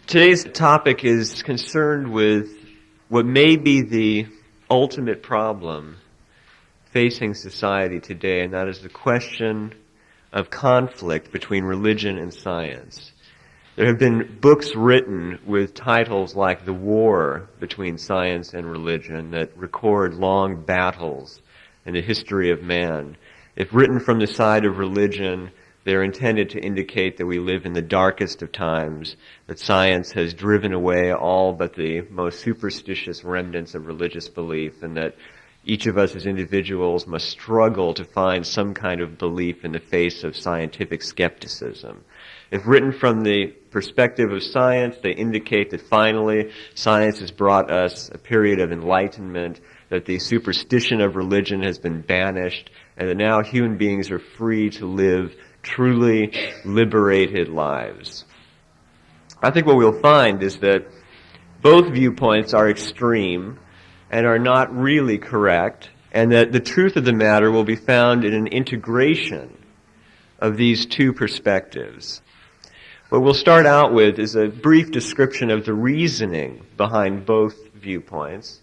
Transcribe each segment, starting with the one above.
Today's topic is concerned with what may be the ultimate problem facing society today, and that is the question of conflict between religion and science. There have been books written with titles like The War Between Science and Religion that record long battles in the history of man. If written from the side of religion, they're intended to indicate that we live in the darkest of times, that science has driven away all but the most superstitious remnants of religious belief, and that each of us as individuals must struggle to find some kind of belief in the face of scientific skepticism. If written from the perspective of science, they indicate that finally science has brought us a period of enlightenment, that the superstition of religion has been banished, and that now human beings are free to live truly liberated lives. I think what we'll find is that both viewpoints are extreme and are not really correct, and that the truth of the matter will be found in an integration of these two perspectives. What we'll start out with is a brief description of the reasoning behind both viewpoints,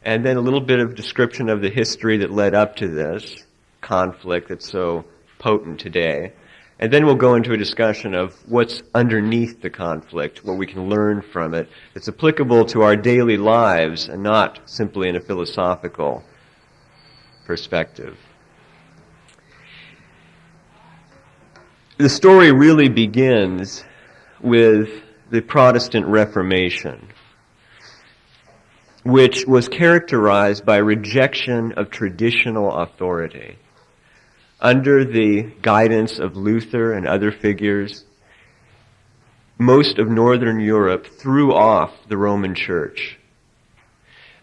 and then a little bit of description of the history that led up to this conflict that's so potent today. And then we'll go into a discussion of what's underneath the conflict, what we can learn from it that's applicable to our daily lives and not simply in a philosophical perspective. The story really begins with the Protestant Reformation, which was characterized by rejection of traditional authority. Under the guidance of Luther and other figures, most of Northern Europe threw off the Roman Church.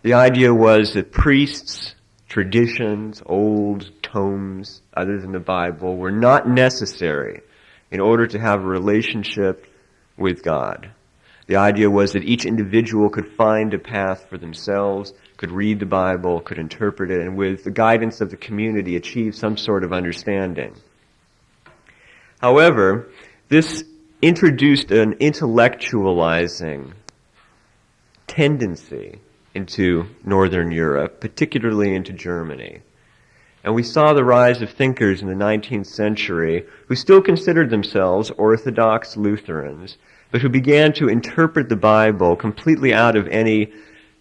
The idea was that priests, traditions, old tomes, other than the Bible, were not necessary in order to have a relationship with God. The idea was that each individual could find a path for themselves, could read the Bible, could interpret it, and with the guidance of the community achieve some sort of understanding. However, this introduced an intellectualizing tendency into Northern Europe, particularly into Germany. And we saw the rise of thinkers in the 19th century who still considered themselves Orthodox Lutherans, but who began to interpret the Bible completely out of any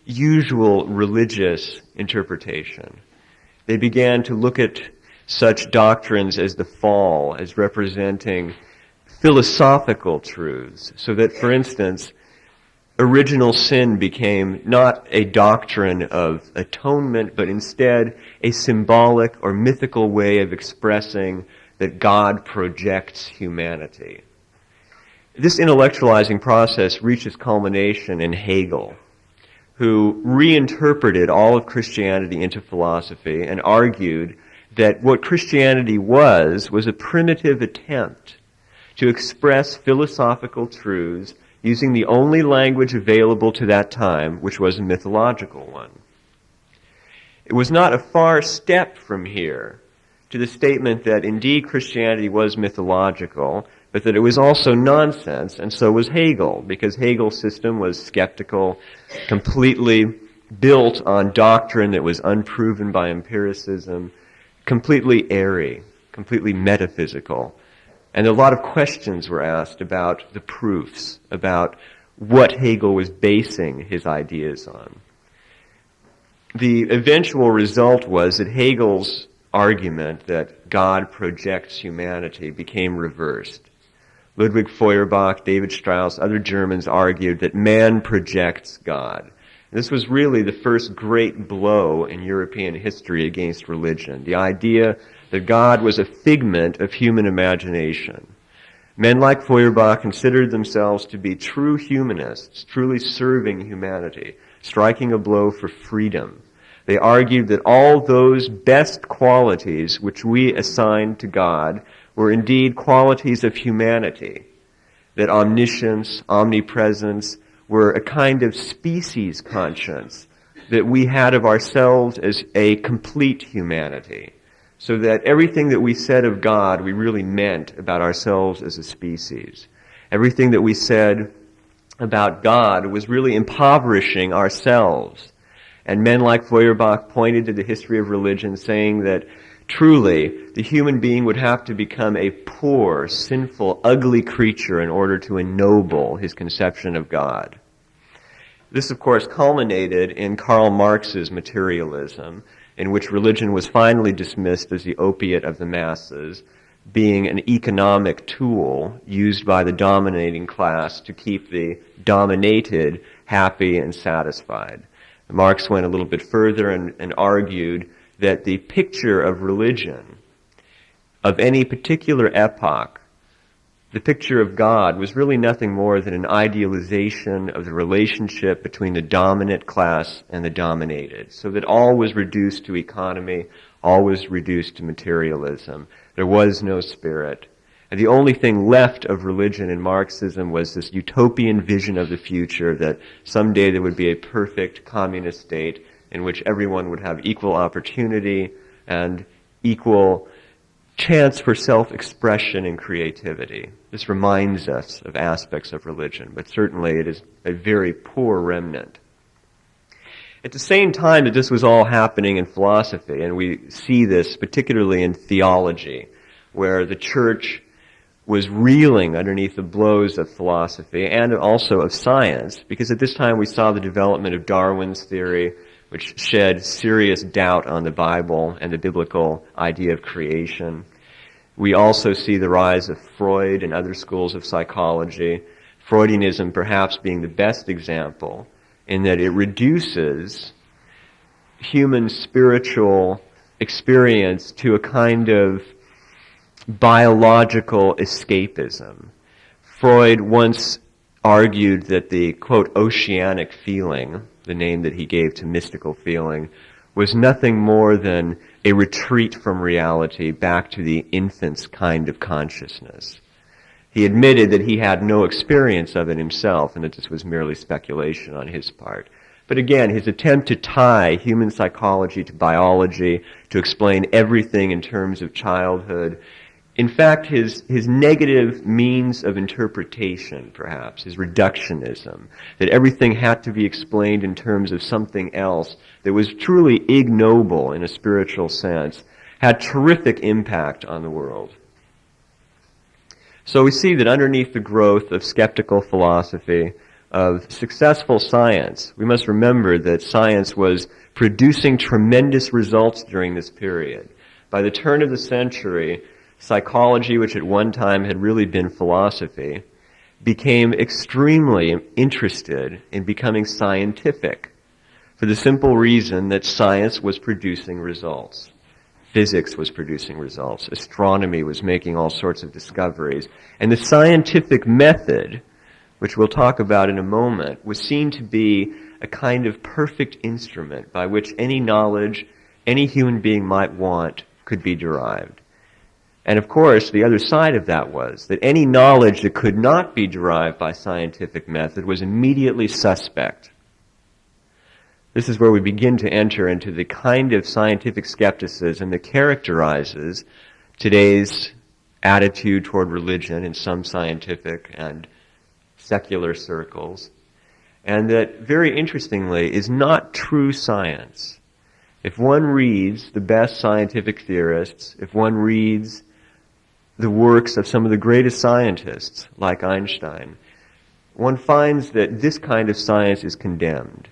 usual religious interpretation. They began to look at such doctrines as the fall as representing philosophical truths, so that, for instance, original sin became not a doctrine of atonement, but instead a symbolic or mythical way of expressing that God projects humanity. This intellectualizing process reaches culmination in Hegel, who reinterpreted all of Christianity into philosophy and argued that what Christianity was a primitive attempt to express philosophical truths using the only language available to that time, which was a mythological one. It was not a far step from here to the statement that indeed Christianity was mythological, but that it was also nonsense, and so was Hegel, because Hegel's system was skeptical, completely built on doctrine that was unproven by empiricism, completely airy, completely metaphysical. And a lot of questions were asked about the proofs, about what Hegel was basing his ideas on. The eventual result was that Hegel's argument that God projects humanity became reversed. Ludwig Feuerbach, David Strauss, other Germans argued that man projects God. This was really the first great blow in European history against religion, the idea that God was a figment of human imagination. Men like Feuerbach considered themselves to be true humanists, truly serving humanity, striking a blow for freedom. They argued that all those best qualities which we assign to God were indeed qualities of humanity, that omniscience, omnipresence were a kind of species conscience that we had of ourselves as a complete humanity, so that everything that we said of God we really meant about ourselves as a species. Everything that we said about God was really impoverishing ourselves. And men like Feuerbach pointed to the history of religion, saying that truly the human being would have to become a poor, sinful, ugly creature in order to ennoble his conception of God. This, of course, culminated in Karl Marx's materialism, in which religion was finally dismissed as the opiate of the masses, being an economic tool used by the dominating class to keep the dominated happy and satisfied. Marx went a little bit further and argued that the picture of religion of any particular epoch, the picture of God, was really nothing more than an idealization of the relationship between the dominant class and the dominated, so that all was reduced to economy, all was reduced to materialism. There was no spirit. And the only thing left of religion in Marxism was this utopian vision of the future, that someday there would be a perfect communist state in which everyone would have equal opportunity and equal chance for self-expression and creativity. This reminds us of aspects of religion, but certainly it is a very poor remnant. At the same time that this was all happening in philosophy, and we see this particularly in theology, where the church was reeling underneath the blows of philosophy and also of science, because at this time we saw the development of Darwin's theory, which shed serious doubt on the Bible and the biblical idea of creation. We also see the rise of Freud and other schools of psychology, Freudianism perhaps being the best example, in that it reduces human spiritual experience to a kind of biological escapism. Freud once argued that the, quote, oceanic feeling, the name that he gave to mystical feeling, was nothing more than a retreat from reality back to the infant's kind of consciousness. He admitted that he had no experience of it himself and that this was merely speculation on his part. But again, his attempt to tie human psychology to biology, to explain everything in terms of childhood, in fact, his negative means of interpretation, perhaps, his reductionism, that everything had to be explained in terms of something else that was truly ignoble in a spiritual sense, had terrific impact on the world. So we see that underneath the growth of skeptical philosophy, of successful science, we must remember that science was producing tremendous results during this period. By the turn of the century, psychology, which at one time had really been philosophy, became extremely interested in becoming scientific for the simple reason that science was producing results. Physics was producing results. Astronomy was making all sorts of discoveries. And the scientific method, which we'll talk about in a moment, was seen to be a kind of perfect instrument by which any knowledge any human being might want could be derived. And of course, the other side of that was that any knowledge that could not be derived by scientific method was immediately suspect. This is where we begin to enter into the kind of scientific skepticism that characterizes today's attitude toward religion in some scientific and secular circles, and that, very interestingly, is not true science. If one reads the best scientific theorists, if one reads the works of some of the greatest scientists, like Einstein, one finds that this kind of science is condemned.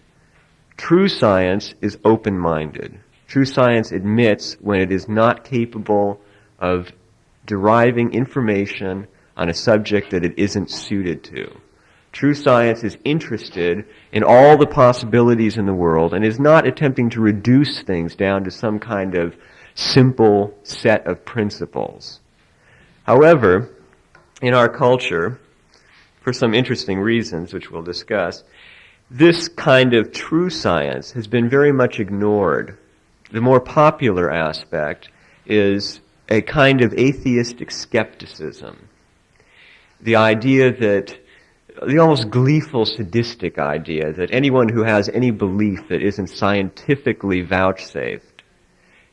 True science is open-minded. True science admits when it is not capable of deriving information on a subject that it isn't suited to. True science is interested in all the possibilities in the world and is not attempting to reduce things down to some kind of simple set of principles. However, in our culture, for some interesting reasons, which we'll discuss, this kind of true science has been very much ignored. The more popular aspect is a kind of atheistic skepticism. The idea that, the almost gleeful, sadistic idea that anyone who has any belief that isn't scientifically vouchsafed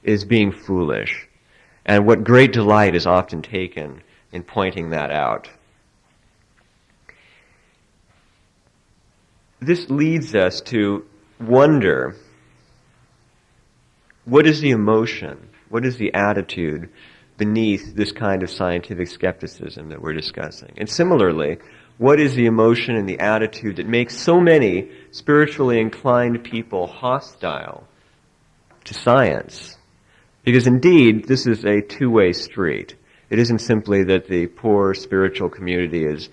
is being foolish. And what great delight is often taken in pointing that out. this leads us to wonder, what is the emotion, what is the attitude beneath this kind of scientific skepticism that we're discussing? And similarly, what is the emotion and the attitude that makes so many spiritually inclined people hostile to science? Because indeed, this is a two-way street. It isn't simply that the poor spiritual community is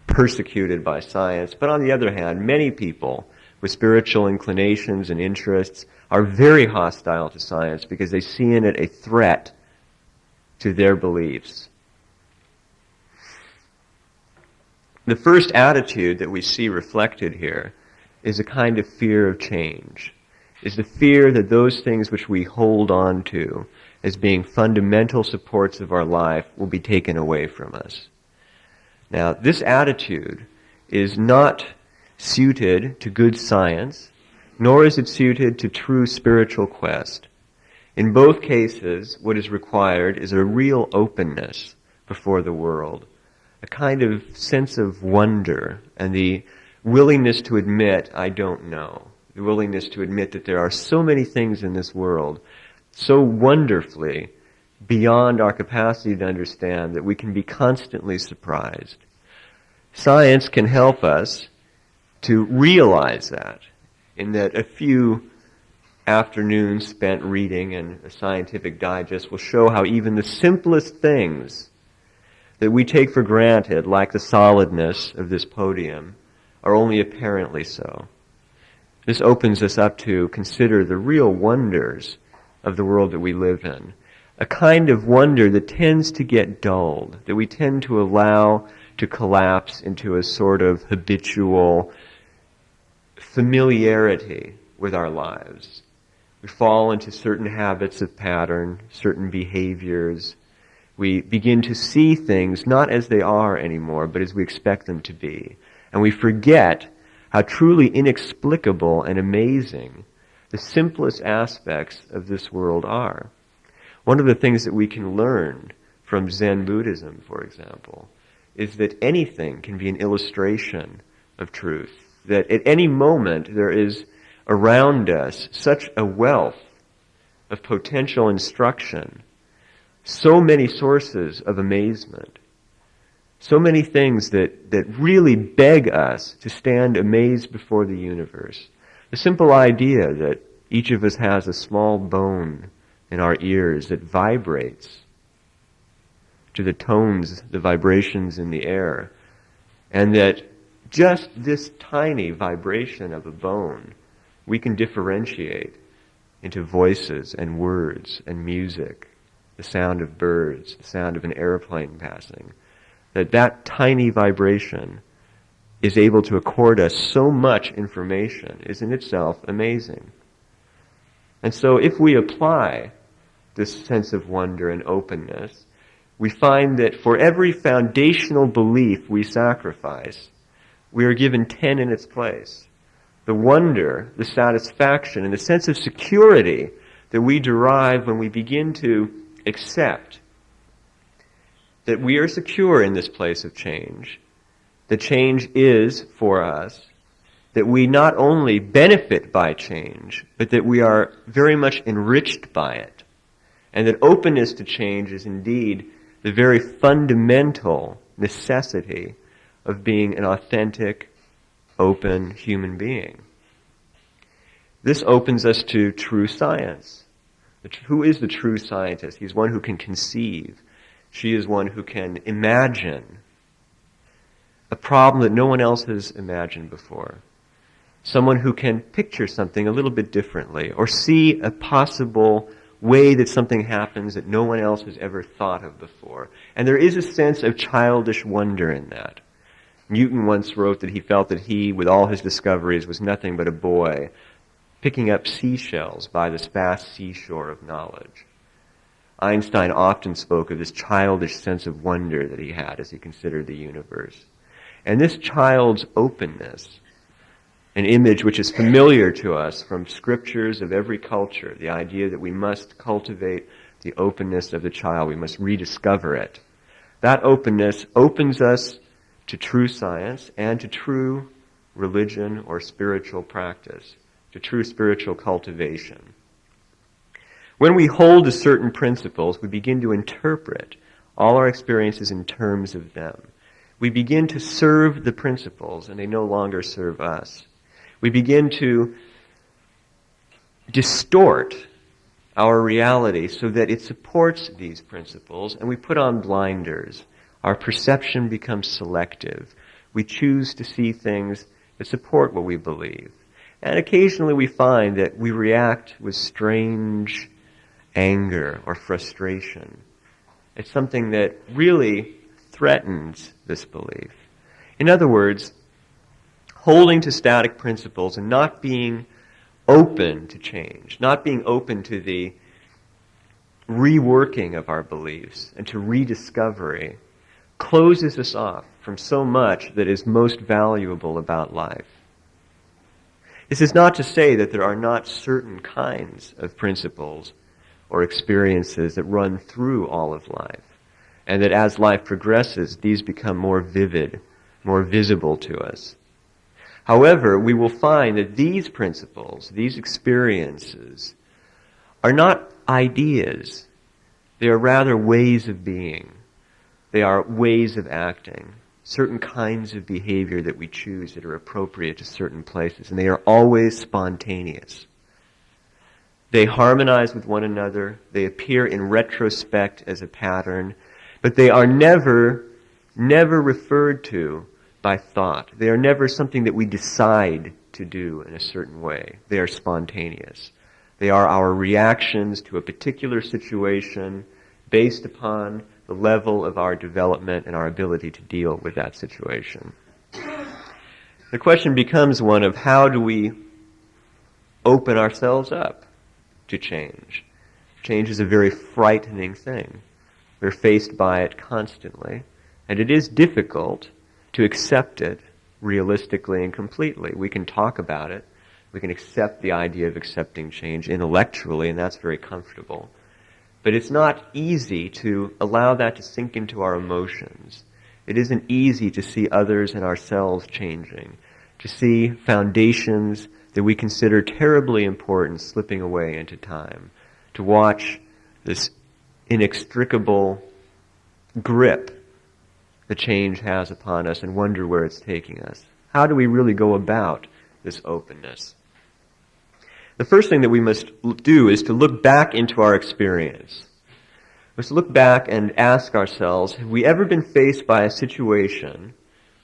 persecuted by science, but on the other hand, many people with spiritual inclinations and interests are very hostile to science because they see in it a threat to their beliefs. The first attitude that we see reflected here is a kind of fear of change, is the fear that those things which we hold on to as being fundamental supports of our life will be taken away from us. Now, this attitude is not suited to good science, nor is it suited to true spiritual quest. In both cases, what is required is a real openness before the world, a kind of sense of wonder and the willingness to admit, I don't know, the willingness to admit that there are so many things in this world so wonderfully beyond our capacity to understand that we can be constantly surprised. Science can help us to realize that, in that a few afternoons spent reading and a scientific digest will show how even the simplest things that we take for granted, like the solidness of this podium, are only apparently so. This opens us up to consider the real wonders of the world that we live in. A kind of wonder that tends to get dulled, that we tend to allow to collapse into a sort of habitual familiarity with our lives. We fall into certain habits of pattern, certain behaviors. We begin to see things not as they are anymore, but as we expect them to be. And we forget how truly inexplicable and amazing the simplest aspects of this world are. One of the things that we can learn from Zen Buddhism, for example, is that anything can be an illustration of truth. That at any moment there is around us such a wealth of potential instruction, so many sources of amazement, so many things that really beg us to stand amazed before the universe. The simple idea that each of us has a small bone in our ears that vibrates to the tones, the vibrations in the air, and that just this tiny vibration of a bone we can differentiate into voices and words and music, the sound of birds, the sound of an airplane passing, that tiny vibration is able to accord us so much information is in itself amazing. And so if we apply this sense of wonder and openness, we find that for every foundational belief we sacrifice, we are given 10 in its place. The wonder, the satisfaction, and the sense of security that we derive when we begin to accept that we are secure in this place of change. The change is, for us, that we not only benefit by change, but that we are very much enriched by it. And that openness to change is indeed the very fundamental necessity of being an authentic, open human being. This opens us to true science. Who is the true scientist? He's one who can conceive. She is one who can imagine a problem that no one else has imagined before. Someone who can picture something a little bit differently, or see a possible way that something happens that no one else has ever thought of before. And there is a sense of childish wonder in that. Newton once wrote that he felt that he, with all his discoveries, was nothing but a boy picking up seashells by this vast seashore of knowledge. Einstein often spoke of this childish sense of wonder that he had as he considered the universe. And this child's openness, an image which is familiar to us from scriptures of every culture, the idea that we must cultivate the openness of the child, we must rediscover it. That openness opens us to true science and to true religion, or spiritual practice, to true spiritual cultivation. When we hold to certain principles, we begin to interpret all our experiences in terms of them. We begin to serve the principles, and they no longer serve us. We begin to distort our reality so that it supports these principles, and we put on blinders. Our perception becomes selective. We choose to see things that support what we believe. And occasionally we find that we react with strange anger or frustration. It's something that really threatens this belief. In other words, holding to static principles and not being open to change, not being open to the reworking of our beliefs and to rediscovery, closes us off from so much that is most valuable about life. This is not to say that there are not certain kinds of principles or experiences that run through all of life, and that as life progresses, these become more vivid, more visible to us. However, we will find that these principles, these experiences, are not ideas. They are rather ways of being. They are ways of acting, certain kinds of behavior that we choose that are appropriate to certain places, and they are always spontaneous. They harmonize with one another. They appear in retrospect as a pattern, but they are never referred to by thought. They are never something that we decide to do in a certain way. They are spontaneous. They are our reactions to a particular situation based upon the level of our development and our ability to deal with that situation. The question becomes one of how do we open ourselves up to change? Change is a very frightening thing. We're faced by it constantly, and it is difficult to accept it realistically and completely. We can talk about it. We can accept the idea of accepting change intellectually, and that's very comfortable. But it's not easy to allow that to sink into our emotions. It isn't easy to see others and ourselves changing, to see foundations that we consider terribly important slipping away into time, to watch this inextricable grip the change has upon us and wonder where it's taking us. How do we really go about this openness? The first thing that we must do is to look back into our experience. We must look back and ask ourselves, have we ever been faced by a situation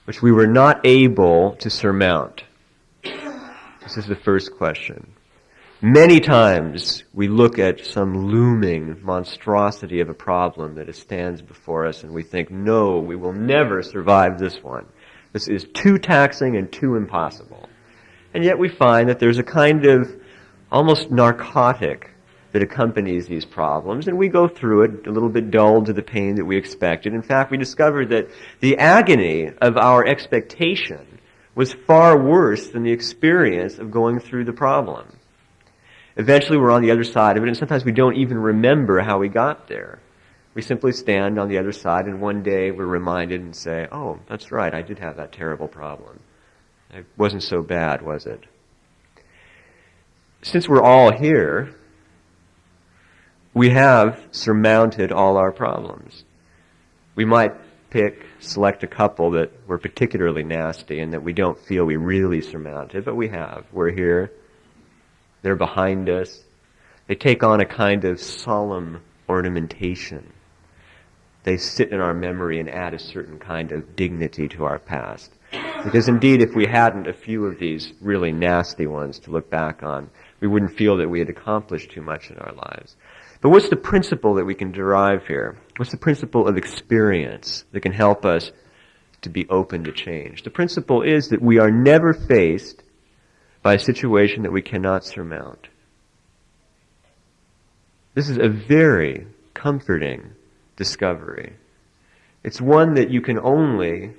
which we were not able to surmount? This is the first question. Many times we look at some looming monstrosity of a problem that stands before us and we think, no, we will never survive this one. This is too taxing and too impossible. And yet we find that there's a kind of almost narcotic that accompanies these problems, and we go through it a little bit dulled to the pain that we expected. In fact, we discover that the agony of our expectation was far worse than the experience of going through the problem. Eventually we're on the other side of it, and sometimes we don't even remember how we got there. We simply stand on the other side, and one day we're reminded and say, oh, that's right, I did have that terrible problem. It wasn't so bad, was it? Since we're all here, we have surmounted all our problems. We might select a couple that were particularly nasty and that we don't feel we really surmounted, but we have. We're here. They're behind us. They take on a kind of solemn ornamentation. They sit in our memory and add a certain kind of dignity to our past. Because indeed, if we hadn't a few of these really nasty ones to look back on, we wouldn't feel that we had accomplished too much in our lives. But what's the principle that we can derive here? What's the principle of experience that can help us to be open to change? The principle is that we are never faced by a situation that we cannot surmount. This is a very comforting discovery. It's one that you can only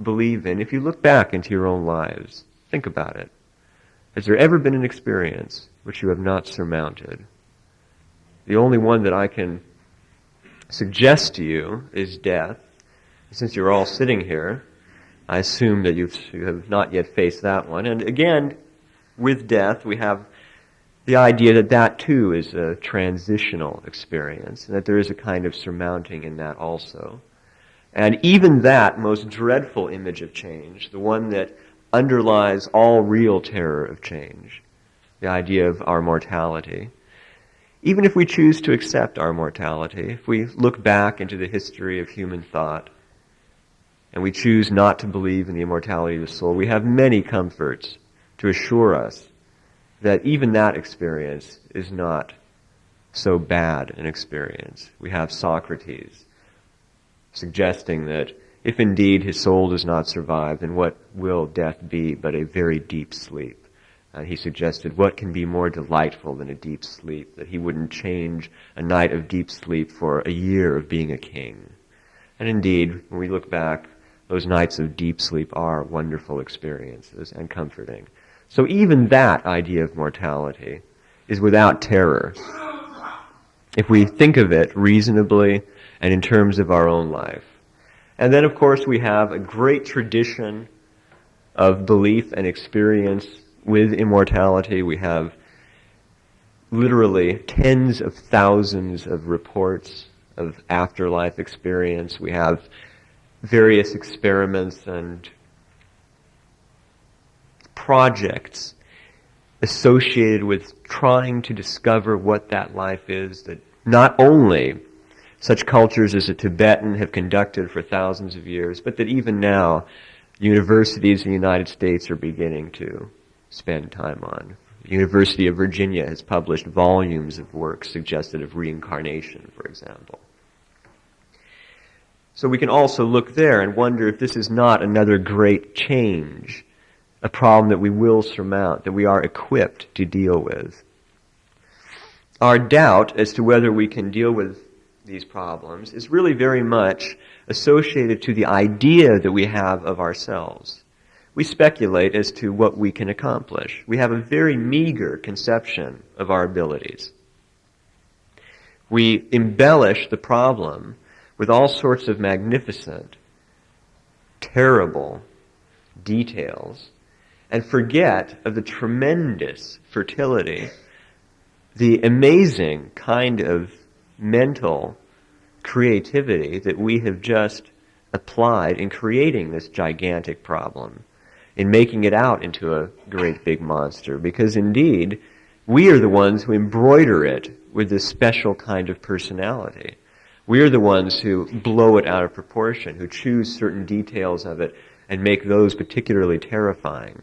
believe in if you look back into your own lives. Think about it. Has there ever been an experience which you have not surmounted? The only one that I can suggest to you is death. Since you're all sitting here, I assume that you have not yet faced that one. And again, with death, we have the idea that that too is a transitional experience, and that there is a kind of surmounting in that also. And even that most dreadful image of change, the one that underlies all real terror of change, the idea of our mortality, even if we choose to accept our mortality, if we look back into the history of human thought, and we choose not to believe in the immortality of the soul, we have many comforts to assure us that even that experience is not so bad an experience. We have Socrates suggesting that if indeed his soul does not survive, then what will death be but a very deep sleep? And he suggested, what can be more delightful than a deep sleep? That he wouldn't change a night of deep sleep for a year of being a king. And indeed, when we look back, those nights of deep sleep are wonderful experiences and comforting. So even that idea of mortality is without terror, if we think of it reasonably and in terms of our own life. And then, of course, we have a great tradition of belief and experience with immortality. We have literally tens of thousands of reports of afterlife experience. We have various experiments and projects associated with trying to discover what that life is, that not only such cultures as the Tibetan have conducted for thousands of years, but that even now universities in the United States are beginning to spend time on. The University of Virginia has published volumes of works suggestive of reincarnation, for example. So we can also look there and wonder if this is not another great change, a problem that we will surmount, that we are equipped to deal with. Our doubt as to whether we can deal with these problems is really very much associated to the idea that we have of ourselves. We speculate as to what we can accomplish. We have a very meager conception of our abilities. We embellish the problem with all sorts of magnificent, terrible details, and forget of the tremendous fertility, the amazing kind of mental creativity that we have just applied in creating this gigantic problem, in making it out into a great big monster, because indeed, we are the ones who embroider it with this special kind of personality. We are the ones who blow it out of proportion, who choose certain details of it and make those particularly terrifying.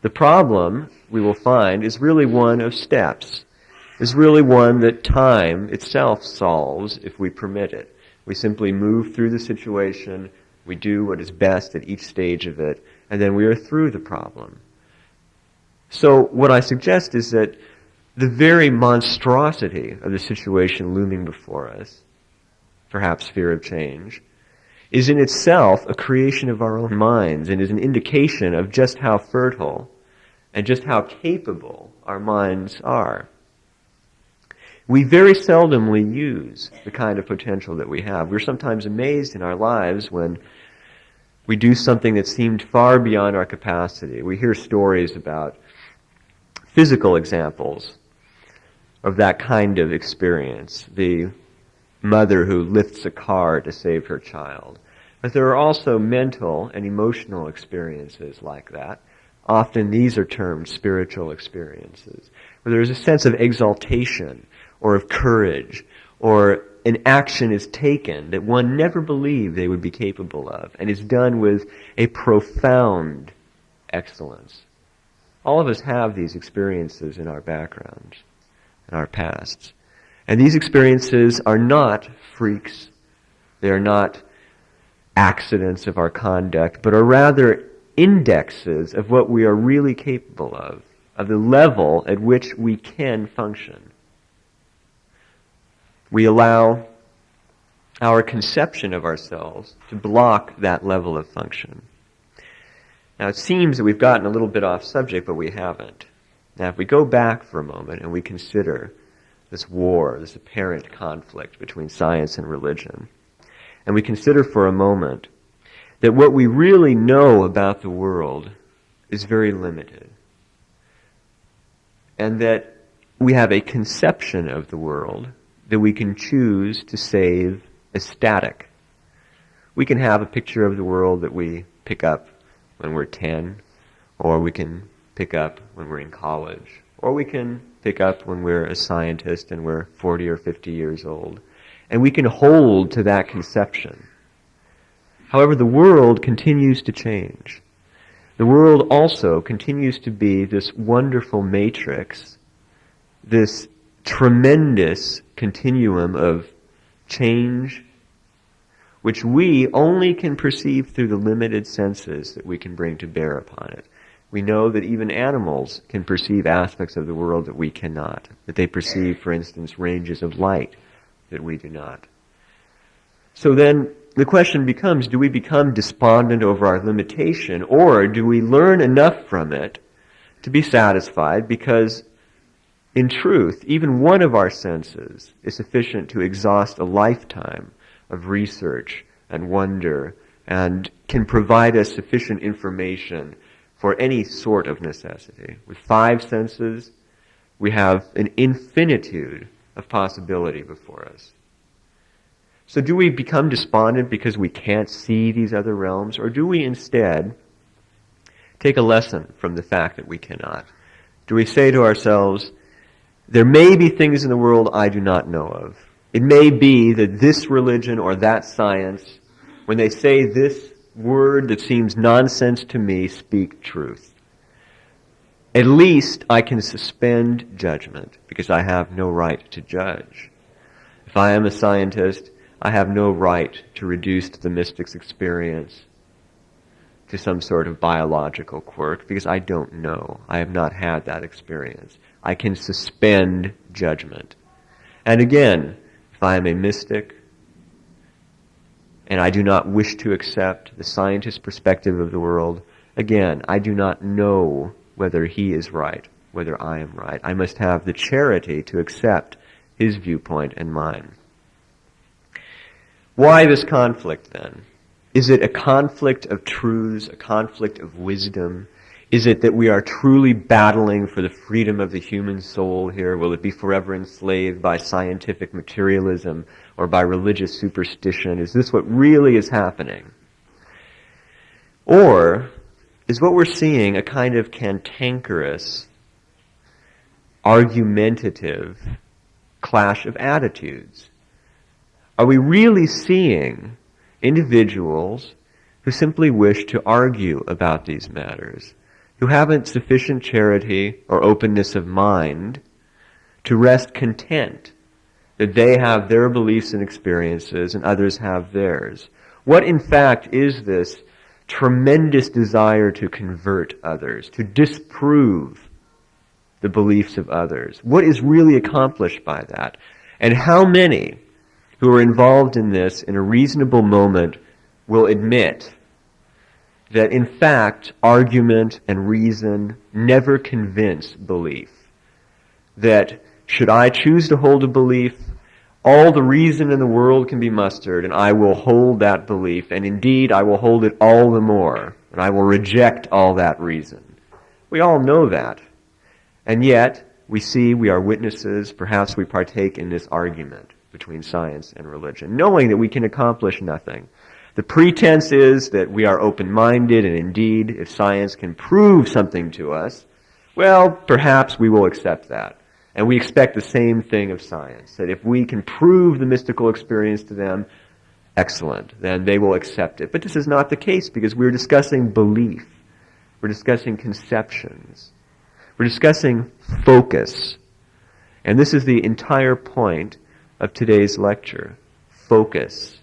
The problem, we will find, is really one of steps, is really one that time itself solves if we permit it. We simply move through the situation, we do what is best at each stage of it, and then we are through the problem. So what I suggest is that the very monstrosity of the situation looming before us, perhaps fear of change, is in itself a creation of our own minds and is an indication of just how fertile and just how capable our minds are. We very seldomly use the kind of potential that we have. We're sometimes amazed in our lives when we do something that seemed far beyond our capacity. We hear stories about physical examples of that kind of experience. The mother who lifts a car to save her child. But there are also mental and emotional experiences like that. Often these are termed spiritual experiences, where there is a sense of exaltation or of courage, or an action is taken that one never believed they would be capable of, and is done with a profound excellence. All of us have these experiences in our backgrounds, in our pasts. And these experiences are not freaks. They are not accidents of our conduct, but are rather indexes of what we are really capable of the level at which we can function. We allow our conception of ourselves to block that level of function. Now, it seems that we've gotten a little bit off subject, but we haven't. Now, if we go back for a moment and we consider this war, this apparent conflict between science and religion, and we consider for a moment that what we really know about the world is very limited, and that we have a conception of the world that we can choose to save as static. We can have a picture of the world that we pick up when we're 10, or we can pick up when we're in college, or we can pick up when we're a scientist and we're 40 or 50 years old. And we can hold to that conception. However, the world continues to change. The world also continues to be this wonderful matrix, this tremendous continuum of change, which we only can perceive through the limited senses that we can bring to bear upon it. We know that even animals can perceive aspects of the world that we cannot, that they perceive, for instance, ranges of light that we do not. So then the question becomes, do we become despondent over our limitation, or do we learn enough from it to be satisfied because, in truth, even one of our senses is sufficient to exhaust a lifetime of research and wonder and can provide us sufficient information for any sort of necessity. With 5 senses, we have an infinitude of possibility before us. So do we become despondent because we can't see these other realms, or do we instead take a lesson from the fact that we cannot? Do we say to ourselves, there may be things in the world I do not know of. It may be that this religion or that science, when they say this word that seems nonsense to me, speak truth. At least I can suspend judgment because I have no right to judge. If I am a scientist, I have no right to reduce the mystic's experience to some sort of biological quirk because I don't know. I have not had that experience. I can suspend judgment. And again, if I am a mystic and I do not wish to accept the scientist's perspective of the world, again, I do not know whether he is right, whether I am right. I must have the charity to accept his viewpoint and mine. Why this conflict then? Is it a conflict of truths, a conflict of wisdom? Is it that we are truly battling for the freedom of the human soul here? Will it be forever enslaved by scientific materialism or by religious superstition? Is this what really is happening? Or is what we're seeing a kind of cantankerous, argumentative clash of attitudes? Are we really seeing individuals who simply wish to argue about these matters, who haven't sufficient charity or openness of mind to rest content that they have their beliefs and experiences and others have theirs? What in fact is this tremendous desire to convert others, to disprove the beliefs of others? What is really accomplished by that? And how many who are involved in this in a reasonable moment will admit that in fact argument and reason never convince belief? That should I choose to hold a belief, all the reason in the world can be mustered and I will hold that belief, and indeed I will hold it all the more, and I will reject all that reason. We all know that. And yet, we see, we are witnesses, perhaps we partake in this argument between science and religion, knowing that we can accomplish nothing. The pretense is that we are open-minded, and indeed, if science can prove something to us, well, perhaps we will accept that. And we expect the same thing of science, that if we can prove the mystical experience to them, excellent, then they will accept it. But this is not the case, because we're discussing belief. We're discussing conceptions. We're discussing focus. And this is the entire point of today's lecture. Focus.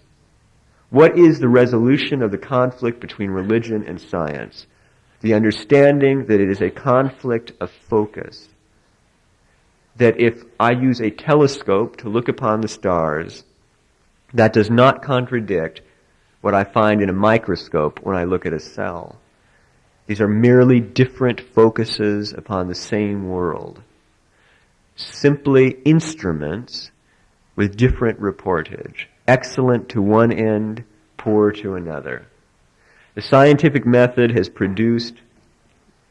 What is the resolution of the conflict between religion and science? The understanding that it is a conflict of focus. That if I use a telescope to look upon the stars, that does not contradict what I find in a microscope when I look at a cell. These are merely different focuses upon the same world. Simply instruments with different reportage. Excellent to one end, poor to another. The scientific method has produced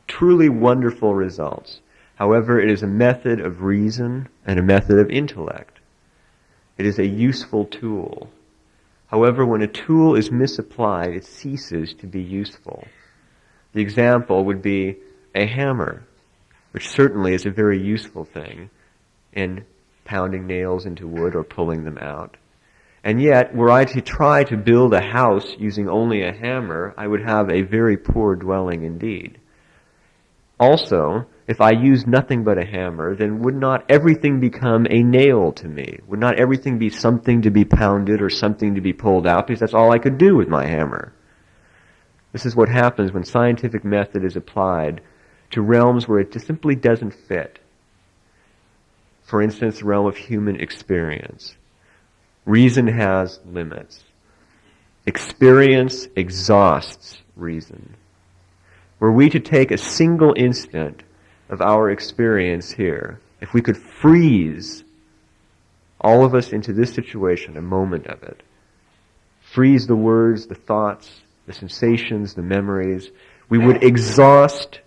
truly wonderful results. However, it is a method of reason and a method of intellect. It is a useful tool. However, when a tool is misapplied, it ceases to be useful. The example would be a hammer, which certainly is a very useful thing in pounding nails into wood or pulling them out. And yet, were I to try to build a house using only a hammer, I would have a very poor dwelling indeed. Also, if I used nothing but a hammer, then would not everything become a nail to me? Would not everything be something to be pounded or something to be pulled out, because that's all I could do with my hammer? This is what happens when scientific method is applied to realms where it just simply doesn't fit. For instance, the realm of human experience. Reason has limits. Experience exhausts reason. Were we to take a single instant of our experience here, if we could freeze all of us into this situation, a moment of it, freeze the words, the thoughts, the sensations, the memories, we would exhaust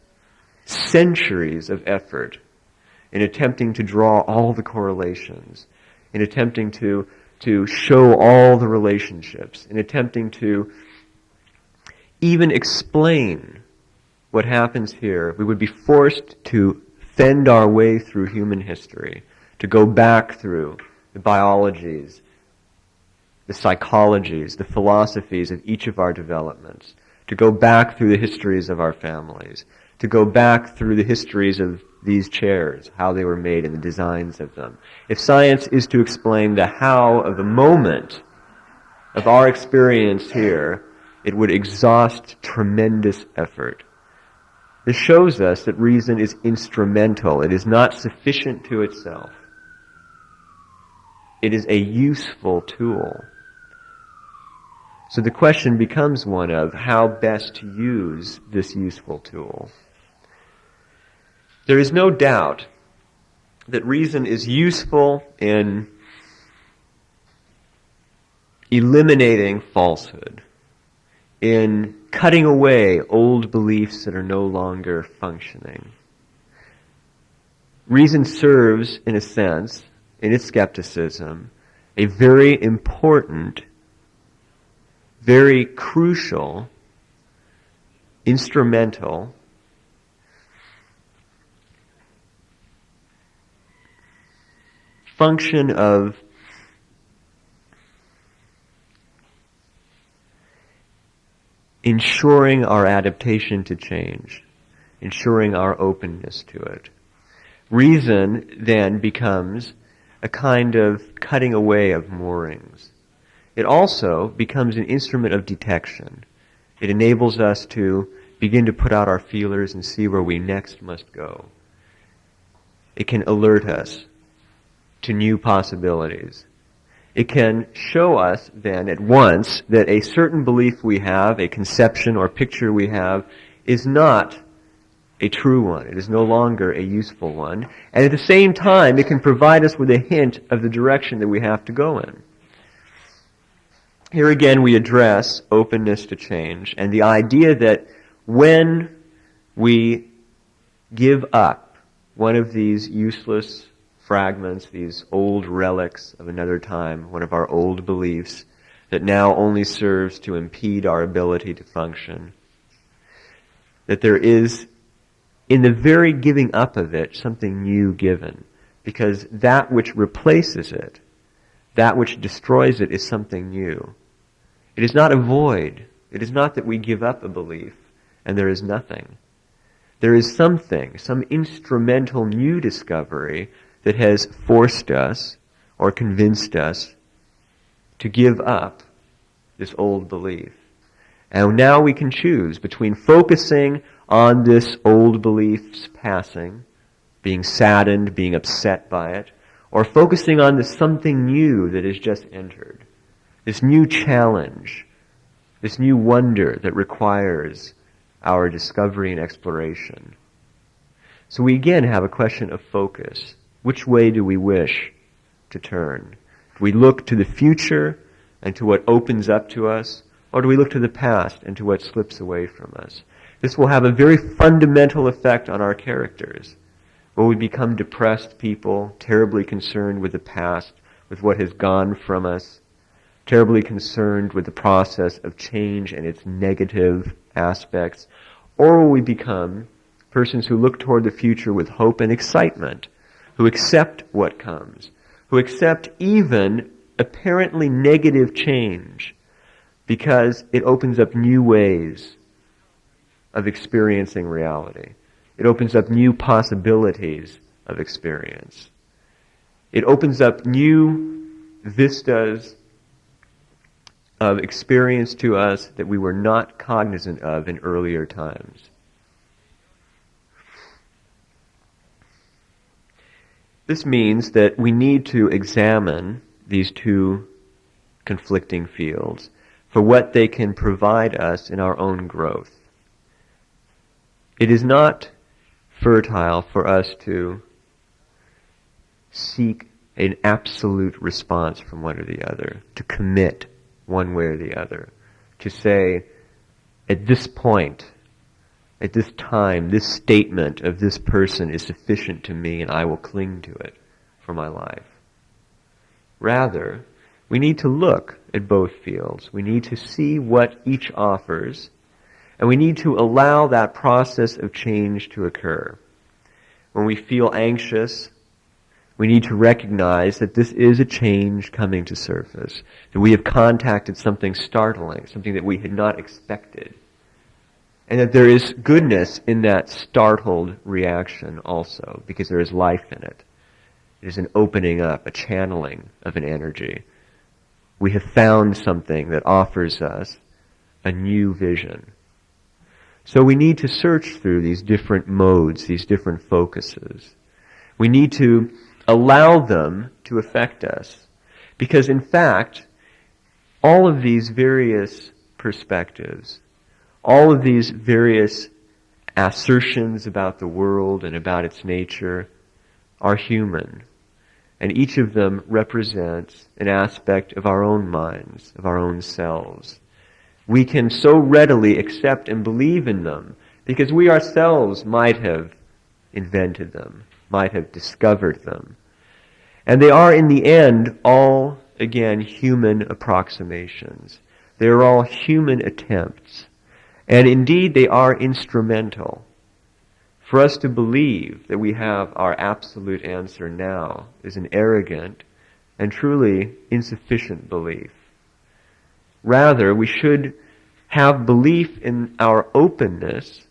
centuries of effort in attempting to draw all the correlations, in attempting to show all the relationships, in attempting to even explain what happens here. We would be forced to fend our way through human history, to go back through the biologies, the psychologies, the philosophies of each of our developments, to go back through the histories of our families, to go back through the histories of these chairs, how they were made and the designs of them. If science is to explain the how of the moment of our experience here, it would exhaust tremendous effort. This shows us that reason is instrumental. It is not sufficient to itself. It is a useful tool. So the question becomes one of how best to use this useful tool. There is no doubt that reason is useful in eliminating falsehood, in cutting away old beliefs that are no longer functioning. Reason serves, in a sense, in its skepticism, a very important, very crucial, instrumental function of ensuring our adaptation to change, ensuring our openness to it. Reason then becomes a kind of cutting away of moorings. It also becomes an instrument of detection. It enables us to begin to put out our feelers and see where we next must go. It can alert us to new possibilities. It can show us then at once that a certain belief we have, a conception or picture we have, is not a true one. It is no longer a useful one. And at the same time, it can provide us with a hint of the direction that we have to go in. Here again we address openness to change and the idea that when we give up one of these useless fragments, these old relics of another time, one of our old beliefs that now only serves to impede our ability to function, that there is, in the very giving up of it, something new given. Because that which replaces it, that which destroys it, is something new. It is not a void. It is not that we give up a belief and there is nothing. There is something, some instrumental new discovery that has forced us or convinced us to give up this old belief. And now we can choose between focusing on this old belief's passing, being saddened, being upset by it, or focusing on this something new that has just entered, this new challenge, this new wonder that requires our discovery and exploration. So we again have a question of focus. Which way do we wish to turn? Do we look to the future and to what opens up to us, Or do we look to the past and to what slips away from us? This will have a very fundamental effect on our characters. Will we become depressed people, terribly concerned with the past, with what has gone from us, terribly concerned with the process of change and its negative aspects? Or will we become persons who look toward the future with hope and excitement, who accept what comes, who accept even apparently negative change because it opens up new ways of experiencing reality. It opens up new possibilities of experience. It opens up new vistas of experience to us that we were not cognizant of in earlier times. This means that we need to examine these two conflicting fields for what they can provide us in our own growth. It is not fertile for us to seek an absolute response from one or the other, to commit one way or the other, to say, at this point, at this time, this statement of this person is sufficient to me and I will cling to it for my life. Rather, we need to look at both fields. We need to see what each offers, and we need to allow that process of change to occur. When we feel anxious, we need to recognize that this is a change coming to surface, that we have contacted something startling, something that we had not expected, and that there is goodness in that startled reaction also, because there is life in it. It is an opening up, a channeling of an energy. We have found something that offers us a new vision. So we need to search through these different modes, these different focuses. We need to allow them to affect us. Because in fact, all of these various perspectives, all of these various assertions about the world and about its nature are human. And each of them represents an aspect of our own minds, of our own selves. We can so readily accept and believe in them because we ourselves might have invented them, might have discovered them. And they are, in the end, all, again, human approximations. They are all human attempts. And indeed, they are instrumental. For us to believe that we have our absolute answer now is an arrogant and truly insufficient belief. Rather, we should have belief in our openness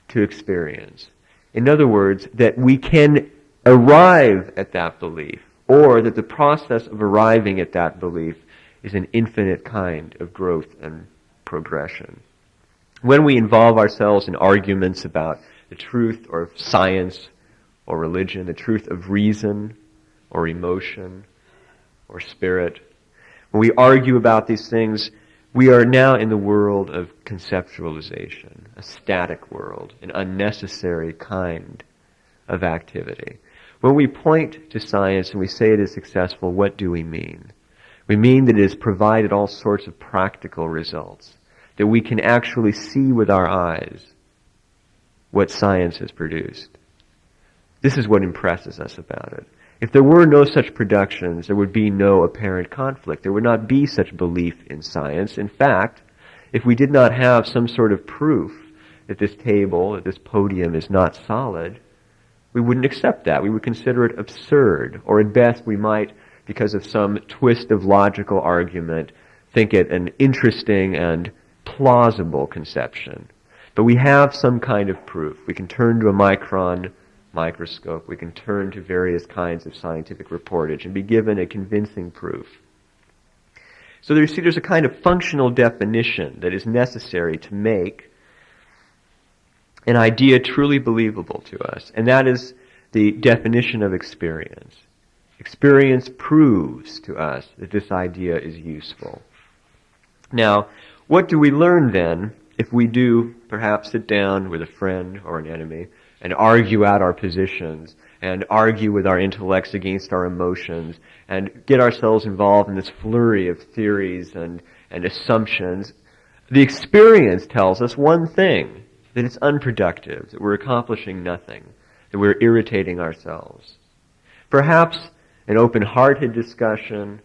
to experience. In other words, that we can arrive at that belief, or that the process of arriving at that belief is an infinite kind of growth and progression. When we involve ourselves in arguments about the truth or science or religion, the truth of reason or emotion or spirit, when we argue about these things, we are now in the world of conceptualization, a static world, an unnecessary kind of activity. When we point to science and we say it is successful, what do we mean? We mean that it has provided all sorts of practical results, that we can actually see with our eyes what science has produced. This is what impresses us about it. If there were no such productions, there would be no apparent conflict. There would not be such belief in science. In fact, if we did not have some sort of proof that this table, that this podium is not solid, we wouldn't accept that. We would consider it absurd, or at best we might, because of some twist of logical argument, think it an interesting and plausible conception. But we have some kind of proof. We can turn to a microscope, we can turn to various kinds of scientific reportage and be given a convincing proof. So there's a kind of functional definition that is necessary to make an idea truly believable to us, and that is the definition of experience. Experience proves to us that this idea is useful. Now, what do we learn then if we do perhaps sit down with a friend or an enemy and argue out our positions and argue with our intellects against our emotions and get ourselves involved in this flurry of theories and and assumptions. The experience tells us one thing, that it's unproductive, that we're accomplishing nothing, that we're irritating ourselves. Perhaps an open-hearted discussion,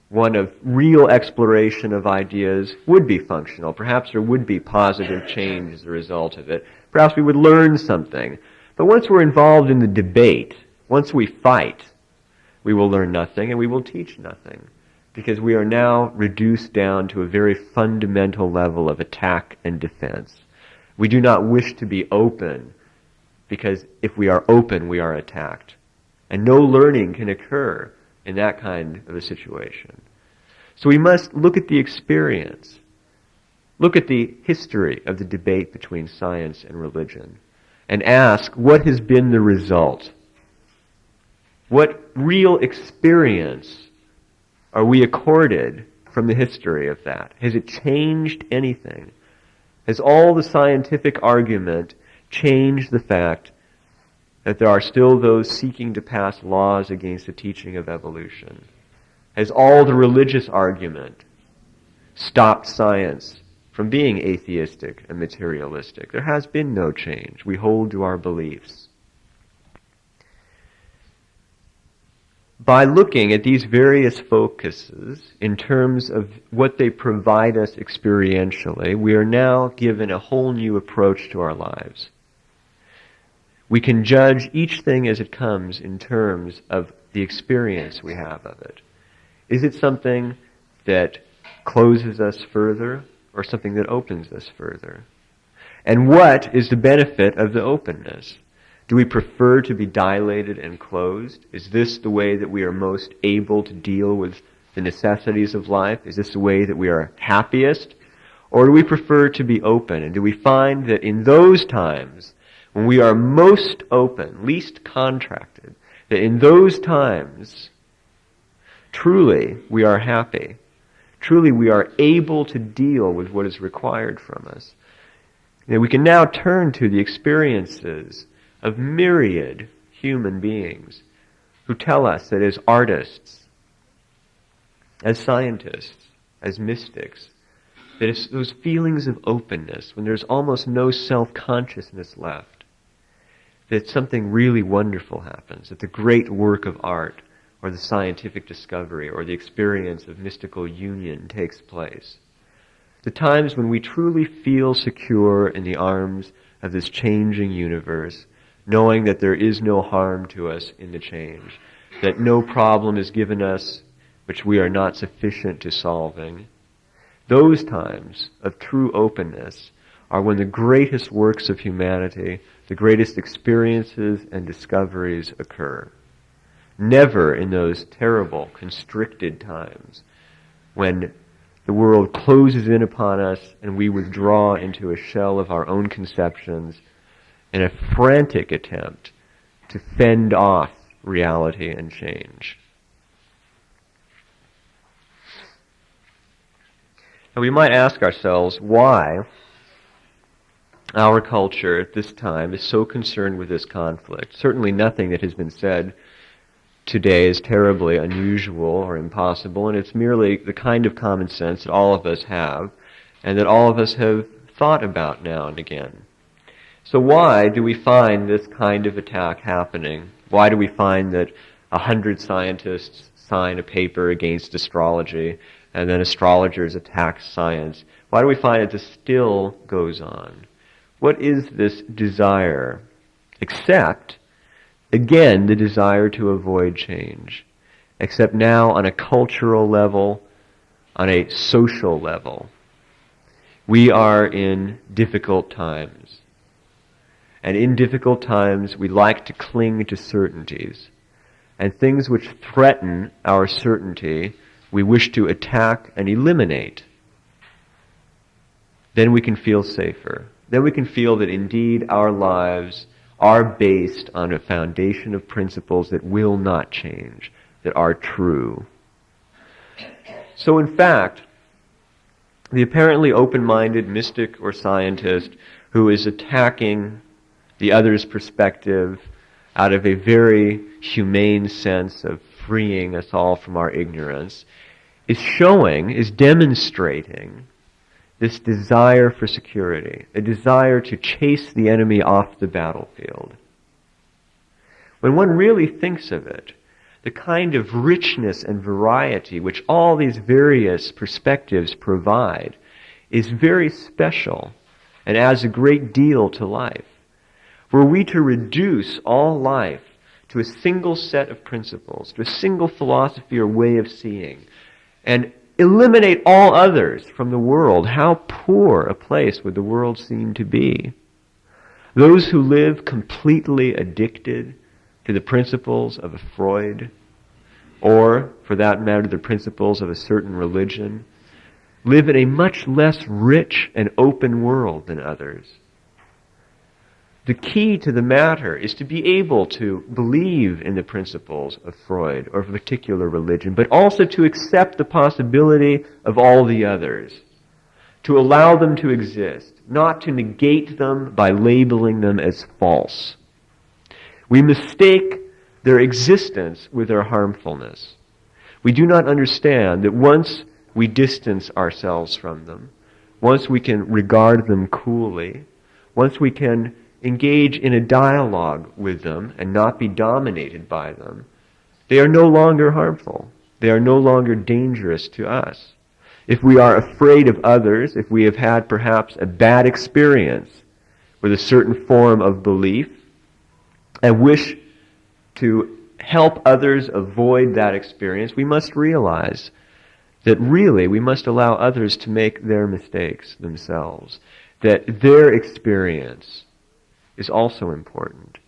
one of real exploration of ideas, would be functional. Perhaps there would be positive change as a result of it. Perhaps we would learn something. But once we're involved in the debate, once we fight, we will learn nothing and we will teach nothing, because we are now reduced down to a very fundamental level of attack and defense. We do not wish to be open, because if we are open, we are attacked. And no learning can occur in that kind of a situation. So we must look at the experience, look at the history of the debate between science and religion, and ask, what has been the result? What real experience are we accorded from the history of that? Has it changed anything? Has all the scientific argument changed the fact that there are still those seeking to pass laws against the teaching of evolution? Has all the religious argument stopped science from being atheistic and materialistic? There has been no change. We hold to our beliefs. By looking at these various focuses in terms of what they provide us experientially, we are now given a whole new approach to our lives. We can judge each thing as it comes in terms of the experience we have of it. Is it something that closes us further or something that opens us further? And what is the benefit of the openness? Do we prefer to be dilated and closed? Is this the way that we are most able to deal with the necessities of life? Is this the way that we are happiest? Or do we prefer to be open? And do we find that in those times when we are most open, least contracted, that in those times truly we are happy? Truly we are able to deal with what is required from us. And we can now turn to the experiences of myriad human beings who tell us that as artists, as scientists, as mystics, that it's those feelings of openness, when there's almost no self-consciousness left, that something really wonderful happens, that the great work of art or the scientific discovery or the experience of mystical union takes place. The times when we truly feel secure in the arms of this changing universe, knowing that there is no harm to us in the change, that no problem is given us which we are not sufficient to solving. Those times of true openness are when the greatest works of humanity, the greatest experiences and discoveries occur. Never in those terrible, constricted times when the world closes in upon us and we withdraw into a shell of our own conceptions in a frantic attempt to fend off reality and change. And we might ask ourselves why our culture at this time is so concerned with this conflict. Certainly nothing that has been said today is terribly unusual or impossible, and it's merely the kind of common sense that all of us have and that all of us have thought about now and again. So why do we find this kind of attack happening? Why do we find that 100 scientists sign a paper against astrology and then astrologers attack science? Why do we find that this still goes on? What is this desire? Except, again, the desire to avoid change. Except now on a cultural level, on a social level. We are in difficult times. And in difficult times, we like to cling to certainties. And things which threaten our certainty, we wish to attack and eliminate. Then we can feel safer. Then we can feel that indeed our lives are based on a foundation of principles that will not change, that are true. So in fact, the apparently open-minded mystic or scientist who is attacking the other's perspective out of a very humane sense of freeing us all from our ignorance is demonstrating this desire for security, a desire to chase the enemy off the battlefield. When one really thinks of it, the kind of richness and variety which all these various perspectives provide is very special and adds a great deal to life. Were we to reduce all life to a single set of principles, to a single philosophy or way of seeing, and eliminate all others from the world, how poor a place would the world seem to be? Those who live completely addicted to the principles of a Freud, or, for that matter, the principles of a certain religion, live in a much less rich and open world than others. The key to the matter is to be able to believe in the principles of Freud or of a particular religion, but also to accept the possibility of all the others, to allow them to exist, not to negate them by labeling them as false. We mistake their existence with their harmfulness. We do not understand that once we distance ourselves from them, once we can regard them coolly, once we can engage in a dialogue with them and not be dominated by them, they are no longer harmful. They are no longer dangerous to us. If we are afraid of others, if we have had perhaps a bad experience with a certain form of belief and wish to help others avoid that experience, we must realize that really we must allow others to make their mistakes themselves, that their experience is also important,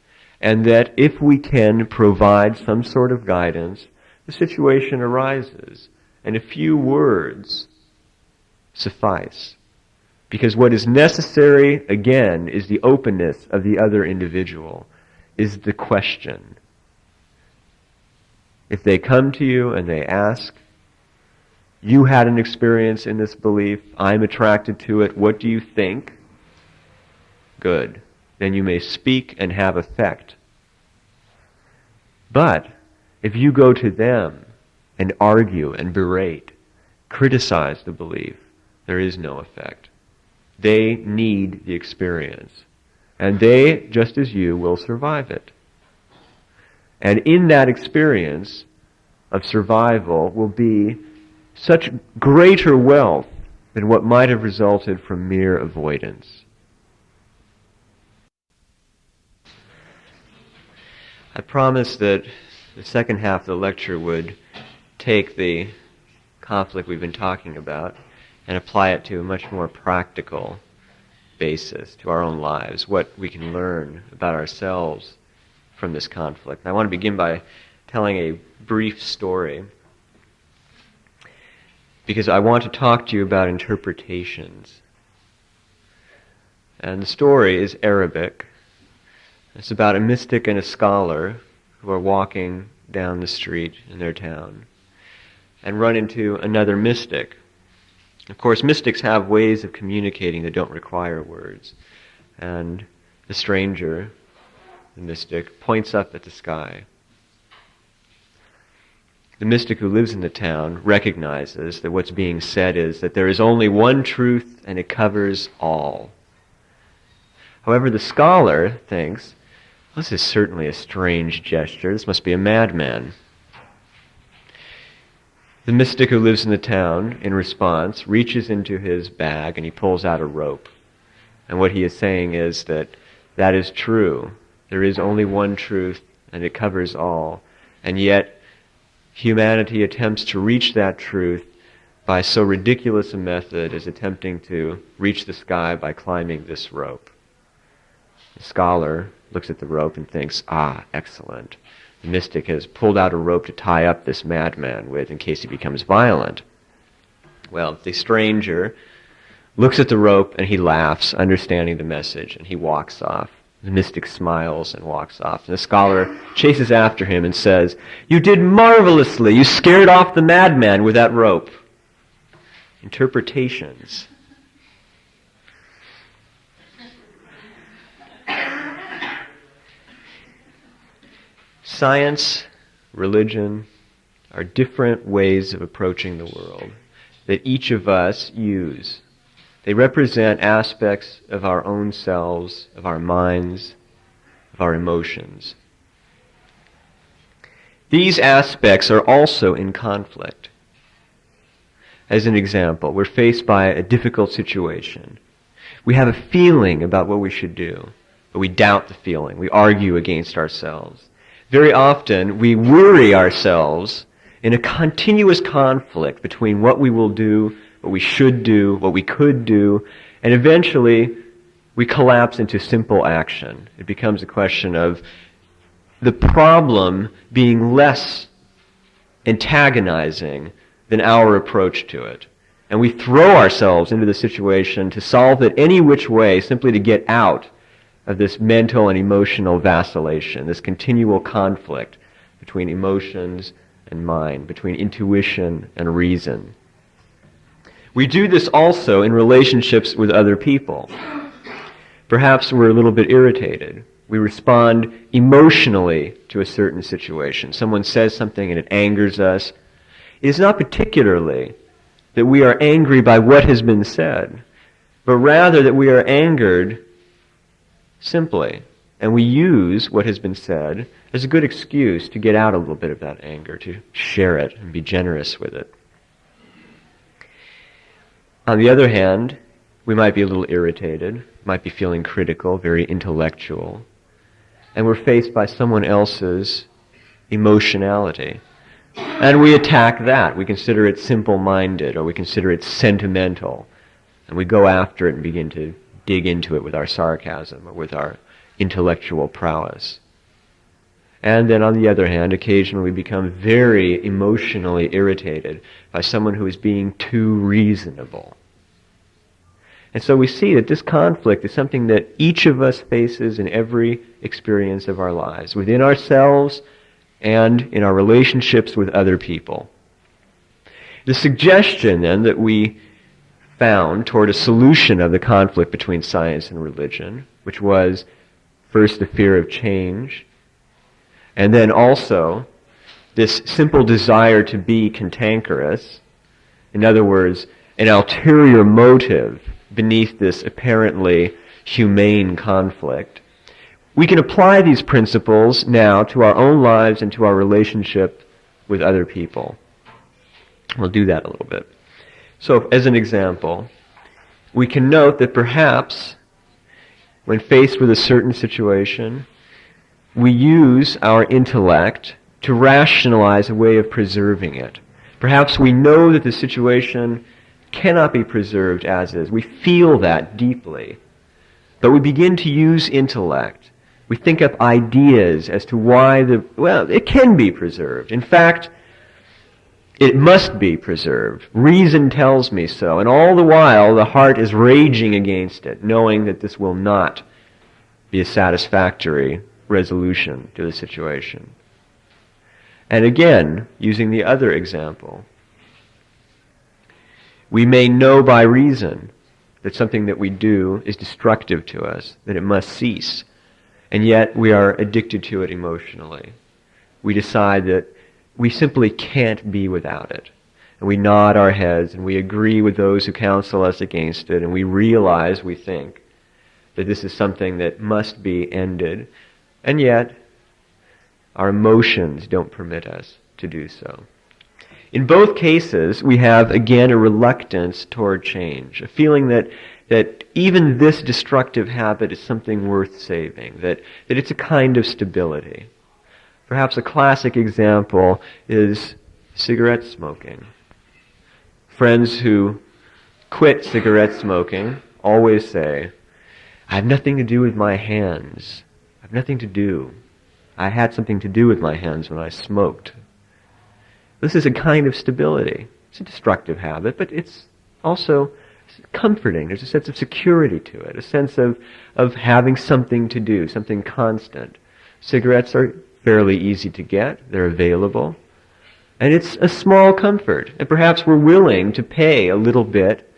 and that if we can provide some sort of guidance, the situation arises, and a few words suffice. Because what is necessary, again, is the openness of the other individual, is the question. If they come to you and they ask, you had an experience in this belief, I'm attracted to it, what do you think? Good. Then you may speak and have effect. But if you go to them and argue and berate, criticize the belief, there is no effect. They need the experience. And they, just as you, will survive it. And in that experience of survival will be such greater wealth than what might have resulted from mere avoidance. I promised that the second half of the lecture would take the conflict we've been talking about and apply it to a much more practical basis, to our own lives, what we can learn about ourselves from this conflict. And I want to begin by telling a brief story, because I want to talk to you about interpretations. And the story is Arabic. It's about a mystic and a scholar who are walking down the street in their town and run into another mystic. Of course, mystics have ways of communicating that don't require words. And the stranger, the mystic, points up at the sky. The mystic who lives in the town recognizes that what's being said is that there is only one truth and it covers all. However, the scholar thinks, this is certainly a strange gesture. This must be a madman. The mystic who lives in the town, in response, reaches into his bag and he pulls out a rope. And what he is saying is that is true. There is only one truth and it covers all. And yet, humanity attempts to reach that truth by so ridiculous a method as attempting to reach the sky by climbing this rope. The scholar looks at the rope and thinks, excellent. The mystic has pulled out a rope to tie up this madman with in case he becomes violent. Well, the stranger looks at the rope and he laughs, understanding the message, and he walks off. The mystic smiles and walks off. And the scholar chases after him and says, "You did marvelously! You scared off the madman with that rope." Interpretations. Science, religion, are different ways of approaching the world that each of us use. They represent aspects of our own selves, of our minds, of our emotions. These aspects are also in conflict. As an example, we're faced by a difficult situation. We have a feeling about what we should do, but we doubt the feeling. We argue against ourselves. Very often, we worry ourselves in a continuous conflict between what we will do, what we should do, what we could do, and eventually we collapse into simple action. It becomes a question of the problem being less antagonizing than our approach to it. And we throw ourselves into the situation to solve it any which way, simply to get out of this mental and emotional vacillation, this continual conflict between emotions and mind, between intuition and reason. We do this also in relationships with other people. Perhaps we're a little bit irritated. We respond emotionally to a certain situation. Someone says something and it angers us. It is not particularly that we are angry by what has been said, but rather that we are angered simply. And we use what has been said as a good excuse to get out a little bit of that anger, to share it and be generous with it. On the other hand, we might be a little irritated, might be feeling critical, very intellectual, and we're faced by someone else's emotionality. And we attack that. We consider it simple-minded, or we consider it sentimental, and we go after it and begin to dig into it with our sarcasm or with our intellectual prowess. And then on the other hand, occasionally we become very emotionally irritated by someone who is being too reasonable. And so we see that this conflict is something that each of us faces in every experience of our lives, within ourselves and in our relationships with other people. The suggestion then that we found toward a solution of the conflict between science and religion, which was first the fear of change, and then also this simple desire to be cantankerous. In other words, an ulterior motive beneath this apparently humane conflict. We can apply these principles now to our own lives and to our relationship with other people. We'll do that a little bit. So, as an example, we can note that perhaps when faced with a certain situation, we use our intellect to rationalize a way of preserving it. Perhaps we know that the situation cannot be preserved as is. We feel that deeply. But we begin to use intellect. We think up ideas as to why it can be preserved. In fact, it must be preserved. Reason tells me so. And all the while, the heart is raging against it, knowing that this will not be a satisfactory resolution to the situation. And again, using the other example, we may know by reason that something that we do is destructive to us, that it must cease, and yet we are addicted to it emotionally. We decide that we simply can't be without it. And we nod our heads and we agree with those who counsel us against it, and we realize, we think, that this is something that must be ended, and yet our emotions don't permit us to do so. In both cases, we have, again, a reluctance toward change, a feeling that even this destructive habit is something worth saving, that it's a kind of stability. Perhaps a classic example is cigarette smoking. Friends who quit cigarette smoking always say, I have nothing to do with my hands. I have nothing to do. I had something to do with my hands when I smoked. This is a kind of stability. It's a destructive habit, but it's also comforting. There's a sense of security to it, a sense of having something to do, something constant. Cigarettes are fairly easy to get. They're available. And it's a small comfort. And perhaps we're willing to pay a little bit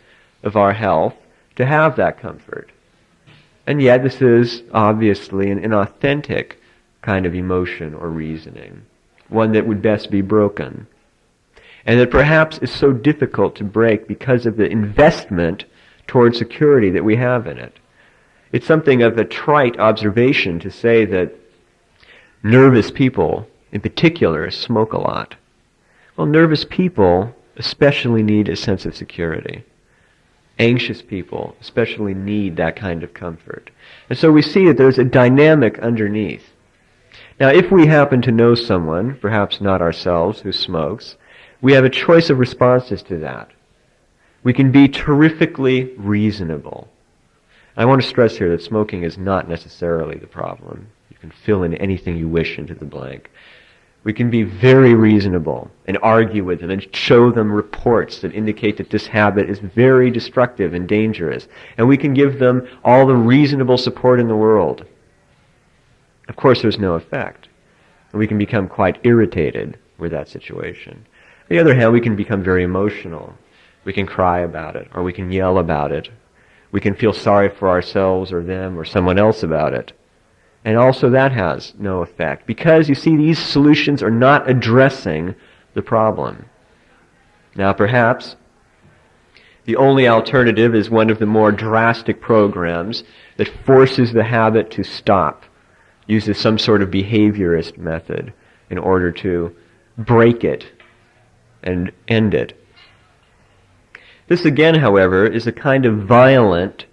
of our health to have that comfort. And yet this is obviously an inauthentic kind of emotion or reasoning, one that would best be broken. and that perhaps is so difficult to break because of the investment toward security that we have in it. It's something of a trite observation to say that nervous people, in particular, smoke a lot. Well, nervous people especially need a sense of security. Anxious people especially need that kind of comfort. And so we see that there's a dynamic underneath. Now, if we happen to know someone, perhaps not ourselves, who smokes, we have a choice of responses to that. We can be terrifically reasonable. I want to stress here that smoking is not necessarily the problem. You can fill in anything you wish into the blank. We can be very reasonable and argue with them and show them reports that indicate that this habit is very destructive and dangerous. And we can give them all the reasonable support in the world. Of course, there's no effect. And we can become quite irritated with that situation. On the other hand, we can become very emotional. We can cry about it, or we can yell about it. We can feel sorry for ourselves or them or someone else about it. And also that has no effect. Because, you see, these solutions are not addressing the problem. Now, perhaps the only alternative is one of the more drastic programs that forces the habit to stop, uses some sort of behaviorist method in order to break it and end it. This again, however, is a kind of violent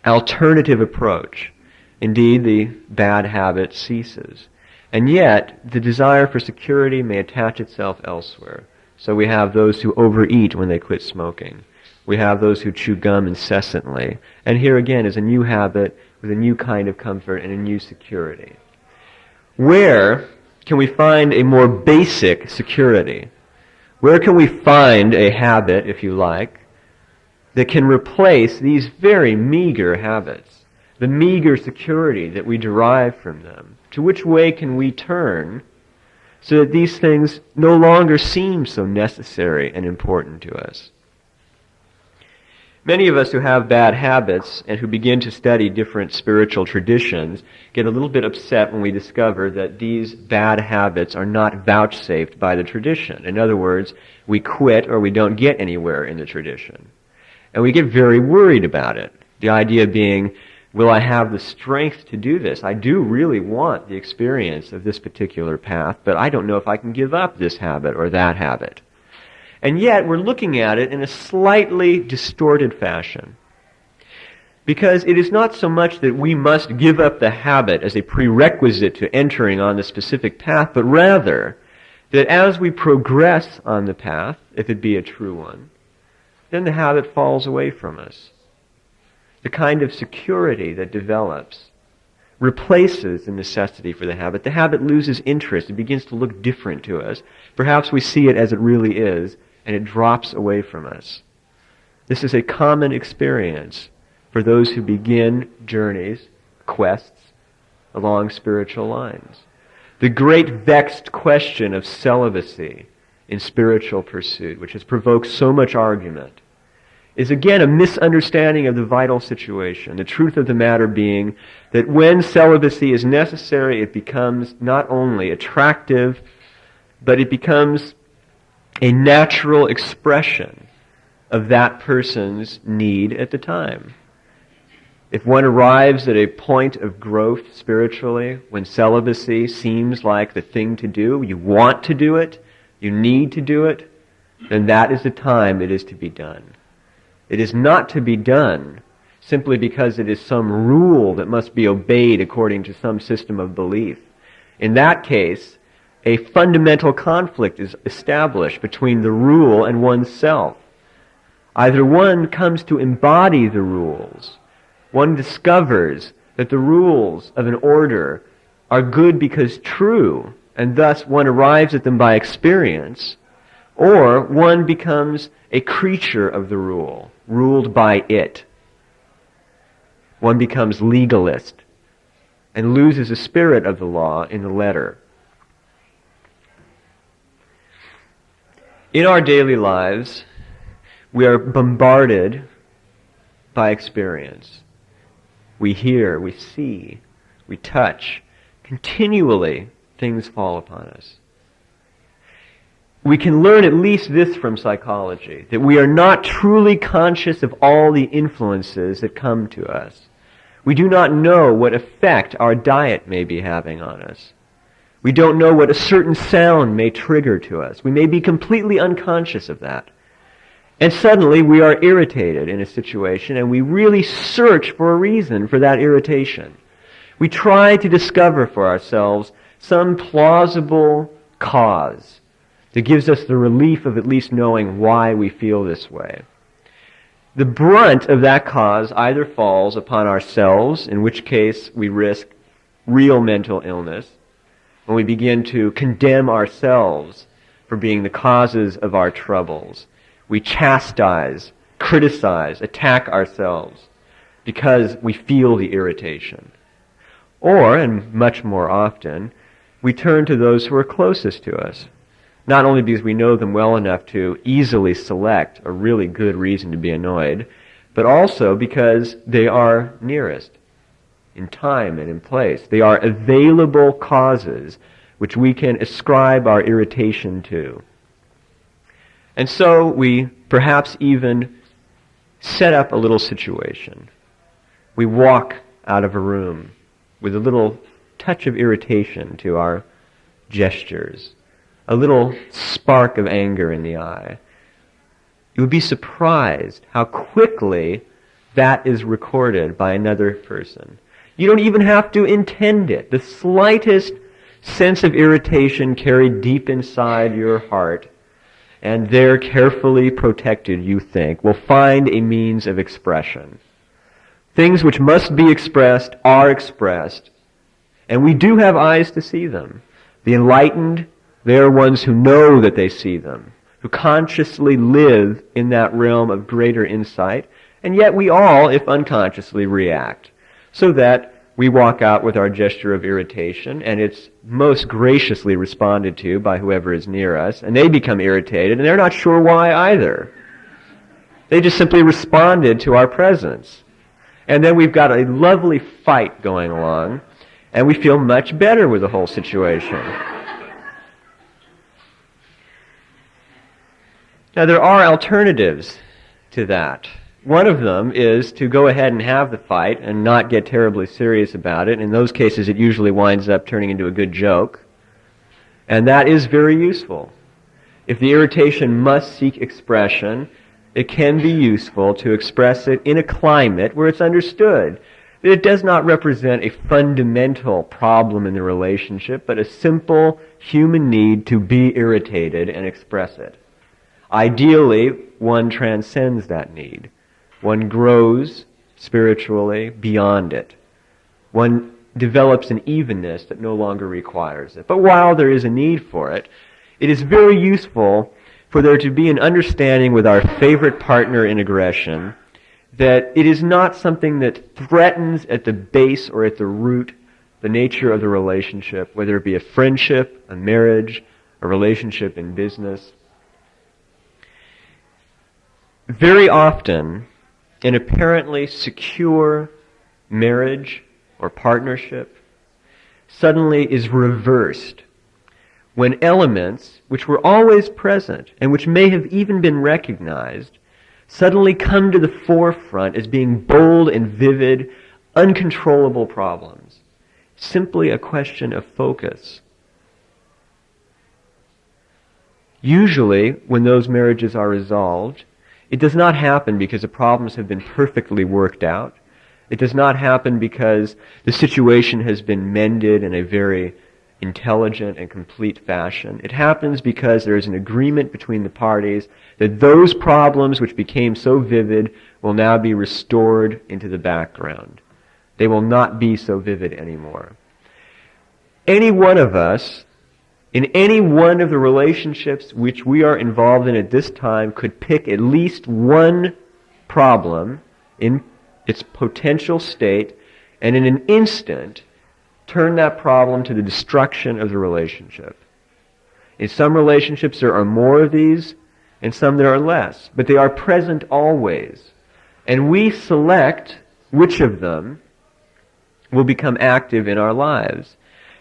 alternative approach. Indeed, the bad habit ceases. And yet, the desire for security may attach itself elsewhere. So we have those who overeat when they quit smoking. We have those who chew gum incessantly. And here again is a new habit with a new kind of comfort and a new security. Where can we find a more basic security? Where can we find a habit, if you like, that can replace these very meager habits? The meager security that we derive from them. To which way can we turn so that these things no longer seem so necessary and important to us? Many of us who have bad habits and who begin to study different spiritual traditions get a little bit upset when we discover that these bad habits are not vouchsafed by the tradition. In other words, we quit or we don't get anywhere in the tradition. And we get very worried about it. The idea being, will I have the strength to do this? I do really want the experience of this particular path, but I don't know if I can give up this habit or that habit. And yet, we're looking at it in a slightly distorted fashion. Because it is not so much that we must give up the habit as a prerequisite to entering on the specific path, but rather that as we progress on the path, if it be a true one, then the habit falls away from us. The kind of security that develops replaces the necessity for the habit. The habit loses interest. It begins to look different to us. Perhaps we see it as it really is, and it drops away from us. This is a common experience for those who begin journeys, quests, along spiritual lines. The great vexed question of celibacy in spiritual pursuit, which has provoked so much argument, is again a misunderstanding of the vital situation. The truth of the matter being that when celibacy is necessary, it becomes not only attractive, but it becomes a natural expression of that person's need at the time. If one arrives at a point of growth spiritually, when celibacy seems like the thing to do, you want to do it, you need to do it, then that is the time it is to be done. It is not to be done simply because it is some rule that must be obeyed according to some system of belief. In that case, a fundamental conflict is established between the rule and oneself. Either one comes to embody the rules, one discovers that the rules of an order are good because true, and thus one arrives at them by experience, or one becomes a creature of the rule, ruled by it. One becomes legalist and loses the spirit of the law in the letter. In our daily lives, we are bombarded by experience. We hear, we see, we touch. Continually, things fall upon us. we can learn at least this from psychology, that we are not truly conscious of all the influences that come to us. We do not know what effect our diet may be having on us. We don't know what a certain sound may trigger to us. We may be completely unconscious of that. And suddenly we are irritated in a situation, and we really search for a reason for that irritation. We try to discover for ourselves some plausible cause that gives us the relief of at least knowing why we feel this way. The brunt of that cause either falls upon ourselves, in which case we risk real mental illness, when we begin to condemn ourselves for being the causes of our troubles. We chastise, criticize, attack ourselves because we feel the irritation. Or, and much more often, we turn to those who are closest to us, not only because we know them well enough to easily select a really good reason to be annoyed, but also because they are nearest in time and in place. They are available causes which we can ascribe our irritation to. And so we perhaps even set up a little situation. We walk out of a room with a little touch of irritation to our gestures, a little spark of anger in the eye. You would be surprised how quickly that is recorded by another person. You don't even have to intend it. The slightest sense of irritation carried deep inside your heart, and there carefully protected, you think, will find a means of expression. Things which must be expressed are expressed, and we do have eyes to see them. The enlightened, they are ones who know that they see them, who consciously live in that realm of greater insight, and yet we all, if unconsciously, react, so that we walk out with our gesture of irritation, and it's most graciously responded to by whoever is near us, and they become irritated, and they're not sure why either. They just simply responded to our presence. And then we've got a lovely fight going along, and we feel much better with the whole situation. Now, there are alternatives to that. One of them is to go ahead and have the fight and not get terribly serious about it. In those cases, it usually winds up turning into a good joke. And that is very useful. If the irritation must seek expression, it can be useful to express it in a climate where it's understood that it does not represent a fundamental problem in the relationship, but a simple human need to be irritated and express it. Ideally, one transcends that need. One grows spiritually beyond it. One develops an evenness that no longer requires it. But while there is a need for it, it is very useful for there to be an understanding with our favorite partner in aggression that it is not something that threatens at the base or at the root the nature of the relationship, whether it be a friendship, a marriage, a relationship in business. Very often, an apparently secure marriage or partnership suddenly is reversed when elements which were always present and which may have even been recognized suddenly come to the forefront as being bold and vivid, uncontrollable problems. Simply a question of focus. Usually, when those marriages are resolved, it does not happen because the problems have been perfectly worked out. It does not happen because the situation has been mended in a very intelligent and complete fashion. It happens because there is an agreement between the parties that those problems which became so vivid will now be restored into the background. They will not be so vivid anymore. Any one of us, in any one of the relationships which we are involved in at this time, could pick at least one problem in its potential state and in an instant turn that problem to the destruction of the relationship. In some relationships there are more of these, in some there are less, but they are present always. And we select which of them will become active in our lives.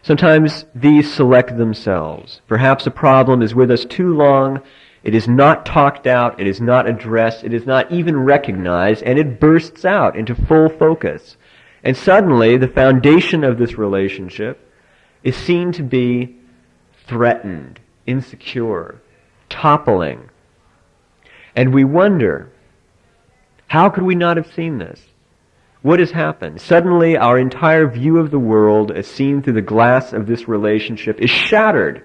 Sometimes these select themselves. Perhaps a problem is with us too long, it is not talked out, it is not addressed, it is not even recognized, and it bursts out into full focus. And suddenly, the foundation of this relationship is seen to be threatened, insecure, toppling. And we wonder, how could we not have seen this? What has happened? Suddenly, our entire view of the world, as seen through the glass of this relationship, is shattered.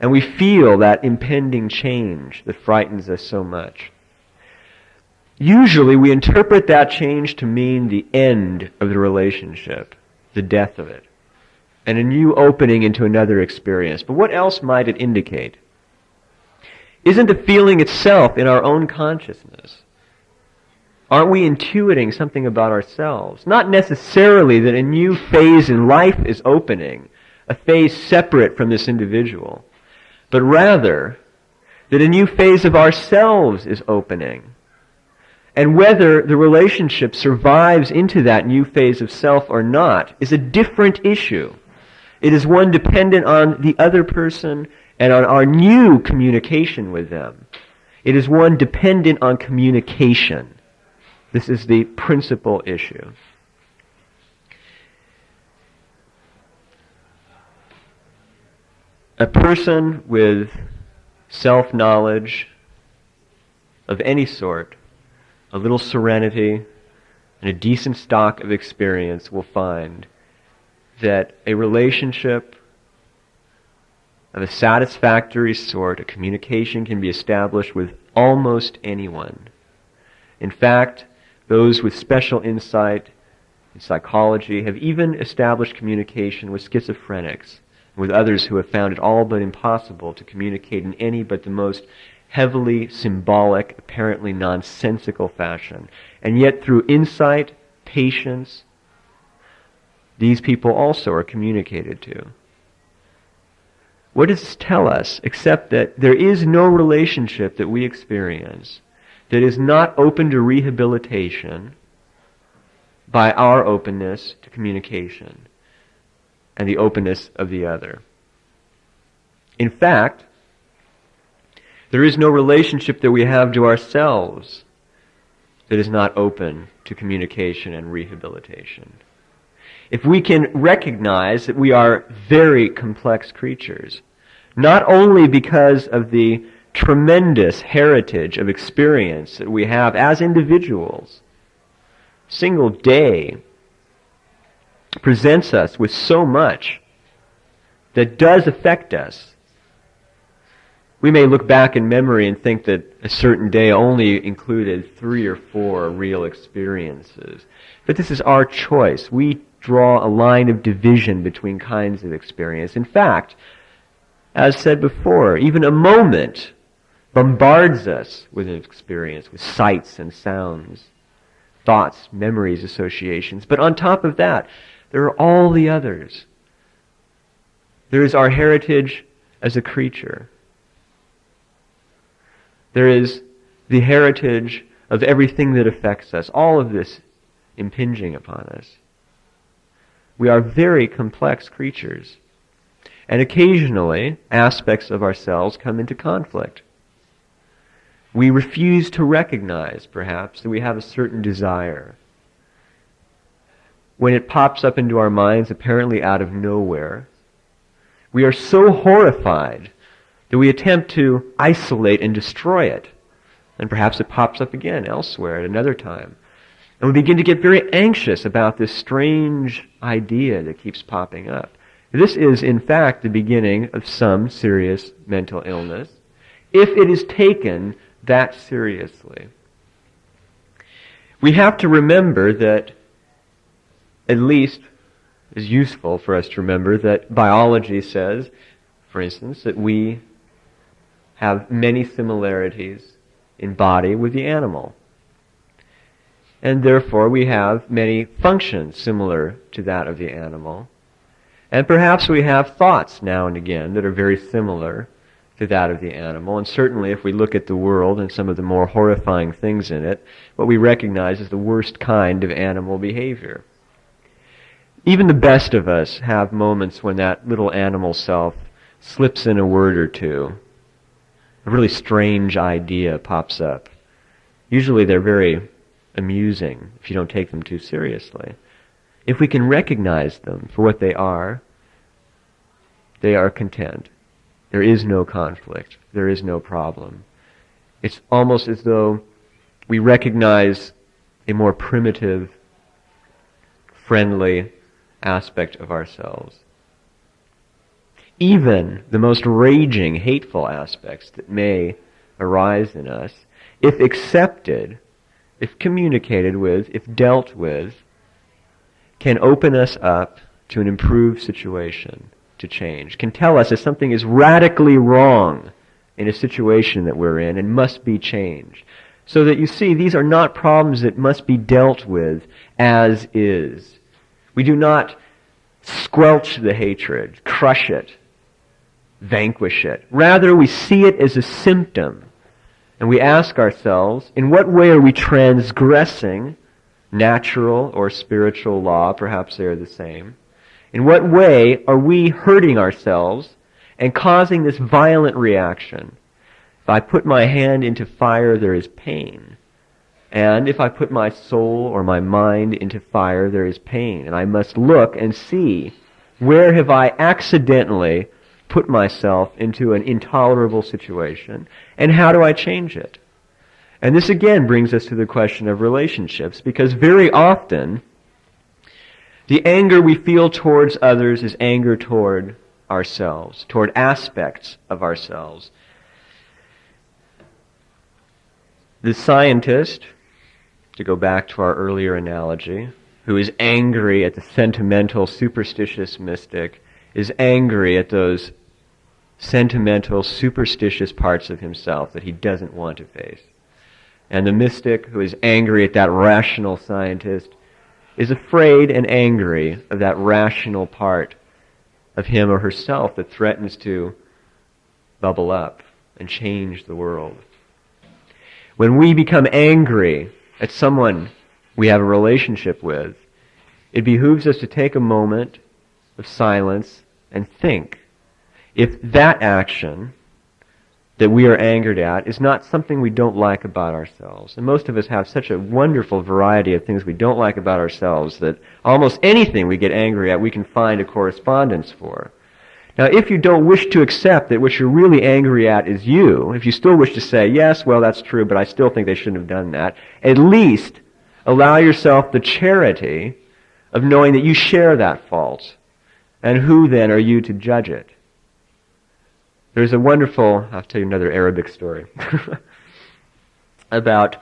And we feel that impending change that frightens us so much. Usually, we interpret that change to mean the end of the relationship, the death of it, and a new opening into another experience. But what else might it indicate? Isn't the feeling itself in our own consciousness? Aren't we intuiting something about ourselves? Not necessarily that a new phase in life is opening, a phase separate from this individual, but rather that a new phase of ourselves is opening. And whether the relationship survives into that new phase of self or not is a different issue. It is one dependent on the other person and on our new communication with them. It is one dependent on communication. This is the principal issue. A person with self-knowledge of any sort, a little serenity, and a decent stock of experience will find that a relationship of a satisfactory sort, a communication can be established with almost anyone. In fact, those with special insight in psychology have even established communication with schizophrenics, and with others who have found it all but impossible to communicate in any but the most heavily symbolic, apparently nonsensical fashion. And yet through insight, patience, these people also are communicated to. What does this tell us except that there is no relationship that we experience that is not open to rehabilitation by our openness to communication and the openness of the other? In fact, there is no relationship that we have to ourselves that is not open to communication and rehabilitation. If we can recognize that we are very complex creatures, not only because of the tremendous heritage of experience that we have as individuals, single day presents us with so much that does affect us. We may look back in memory and think that a certain day only included 3 or 4 real experiences. But this is our choice. We draw a line of division between kinds of experience. In fact, as said before, even a moment bombards us with an experience, with sights and sounds, thoughts, memories, associations. But on top of that, there are all the others. There is our heritage as a creature. There is the heritage of everything that affects us, all of this impinging upon us. We are very complex creatures. And occasionally, aspects of ourselves come into conflict. We refuse to recognize, perhaps, that we have a certain desire. When it pops up into our minds, apparently out of nowhere, we are so horrified that we attempt to isolate and destroy it. And perhaps it pops up again elsewhere at another time. And we begin to get very anxious about this strange idea that keeps popping up. This is, in fact, the beginning of some serious mental illness, if it is taken that seriously. We have to remember that, at least is useful for us to remember, that biology says, for instance, that we have many similarities in body with the animal. And therefore we have many functions similar to that of the animal. And perhaps we have thoughts now and again that are very similar to that of the animal. And certainly if we look at the world and some of the more horrifying things in it, what we recognize is the worst kind of animal behavior. Even the best of us have moments when that little animal self slips in a word or two. A really strange idea pops up. Usually they're very amusing if you don't take them too seriously. If we can recognize them for what they are content. There is no conflict. There is no problem. It's almost as though we recognize a more primitive, friendly aspect of ourselves. Even the most raging, hateful aspects that may arise in us, if accepted, if communicated with, if dealt with, can open us up to an improved situation, to change, can tell us if something is radically wrong in a situation that we're in and must be changed. So that you see, these are not problems that must be dealt with as is. We do not squelch the hatred, crush it, vanquish it. Rather, we see it as a symptom. And we ask ourselves, in what way are we transgressing natural or spiritual law? Perhaps they are the same. In what way are we hurting ourselves and causing this violent reaction? If I put my hand into fire, there is pain. And if I put my soul or my mind into fire, there is pain. And I must look and see, where have I accidentally put myself into an intolerable situation, and how do I change it? And this again brings us to the question of relationships, because very often the anger we feel towards others is anger toward ourselves, toward aspects of ourselves. The scientist, to go back to our earlier analogy, who is angry at the sentimental, superstitious mystic, is angry at those sentimental, superstitious parts of himself that he doesn't want to face. And the mystic, who is angry at that rational scientist, is afraid and angry of that rational part of him or herself that threatens to bubble up and change the world. When we become angry at someone we have a relationship with, it behooves us to take a moment of silence and think if that action that we are angered at is not something we don't like about ourselves. And most of us have such a wonderful variety of things we don't like about ourselves that almost anything we get angry at we can find a correspondence for. Now, if you don't wish to accept that what you're really angry at is you, if you still wish to say, yes, well, that's true, but I still think they shouldn't have done that, at least allow yourself the charity of knowing that you share that fault. And who then are you to judge it? There's a wonderful, I'll tell you another Arabic story, about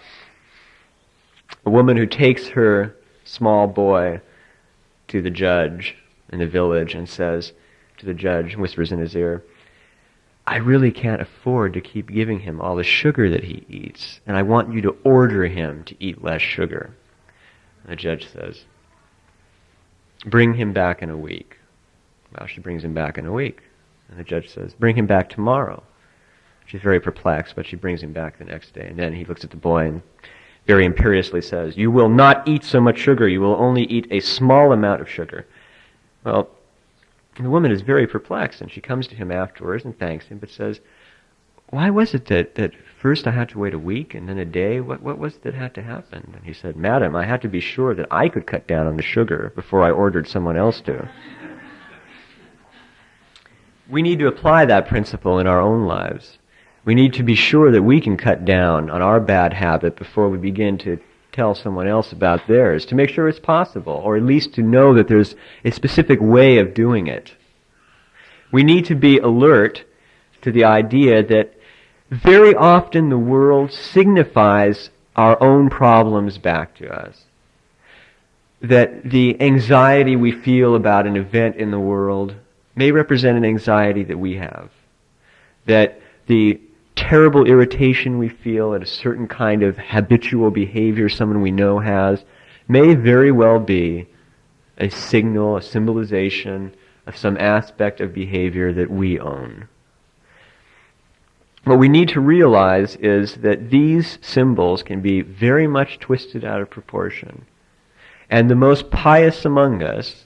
a woman who takes her small boy to the judge in the village and says to the judge, whispers in his ear, I really can't afford to keep giving him all the sugar that he eats, and I want you to order him to eat less sugar. And the judge says, bring him back in a week. Well, she brings him back in a week. And the judge says, bring him back tomorrow. She's very perplexed, but she brings him back the next day. And then he looks at the boy and very imperiously says, you will not eat so much sugar. You will only eat a small amount of sugar. Well, the woman is very perplexed, and she comes to him afterwards and thanks him, but says, why was it that first I had to wait a week and then a day? What was it that had to happen? And he said, Madam, I had to be sure that I could cut down on the sugar before I ordered someone else to. We need to apply that principle in our own lives. We need to be sure that we can cut down on our bad habit before we begin to tell someone else about theirs, to make sure it's possible, or at least to know that there's a specific way of doing it. We need to be alert to the idea that very often the world signifies our own problems back to us. That the anxiety we feel about an event in the world may represent an anxiety that we have. That the terrible irritation we feel at a certain kind of habitual behavior someone we know has may very well be a signal, a symbolization of some aspect of behavior that we own. What we need to realize is that these symbols can be very much twisted out of proportion. And the most pious among us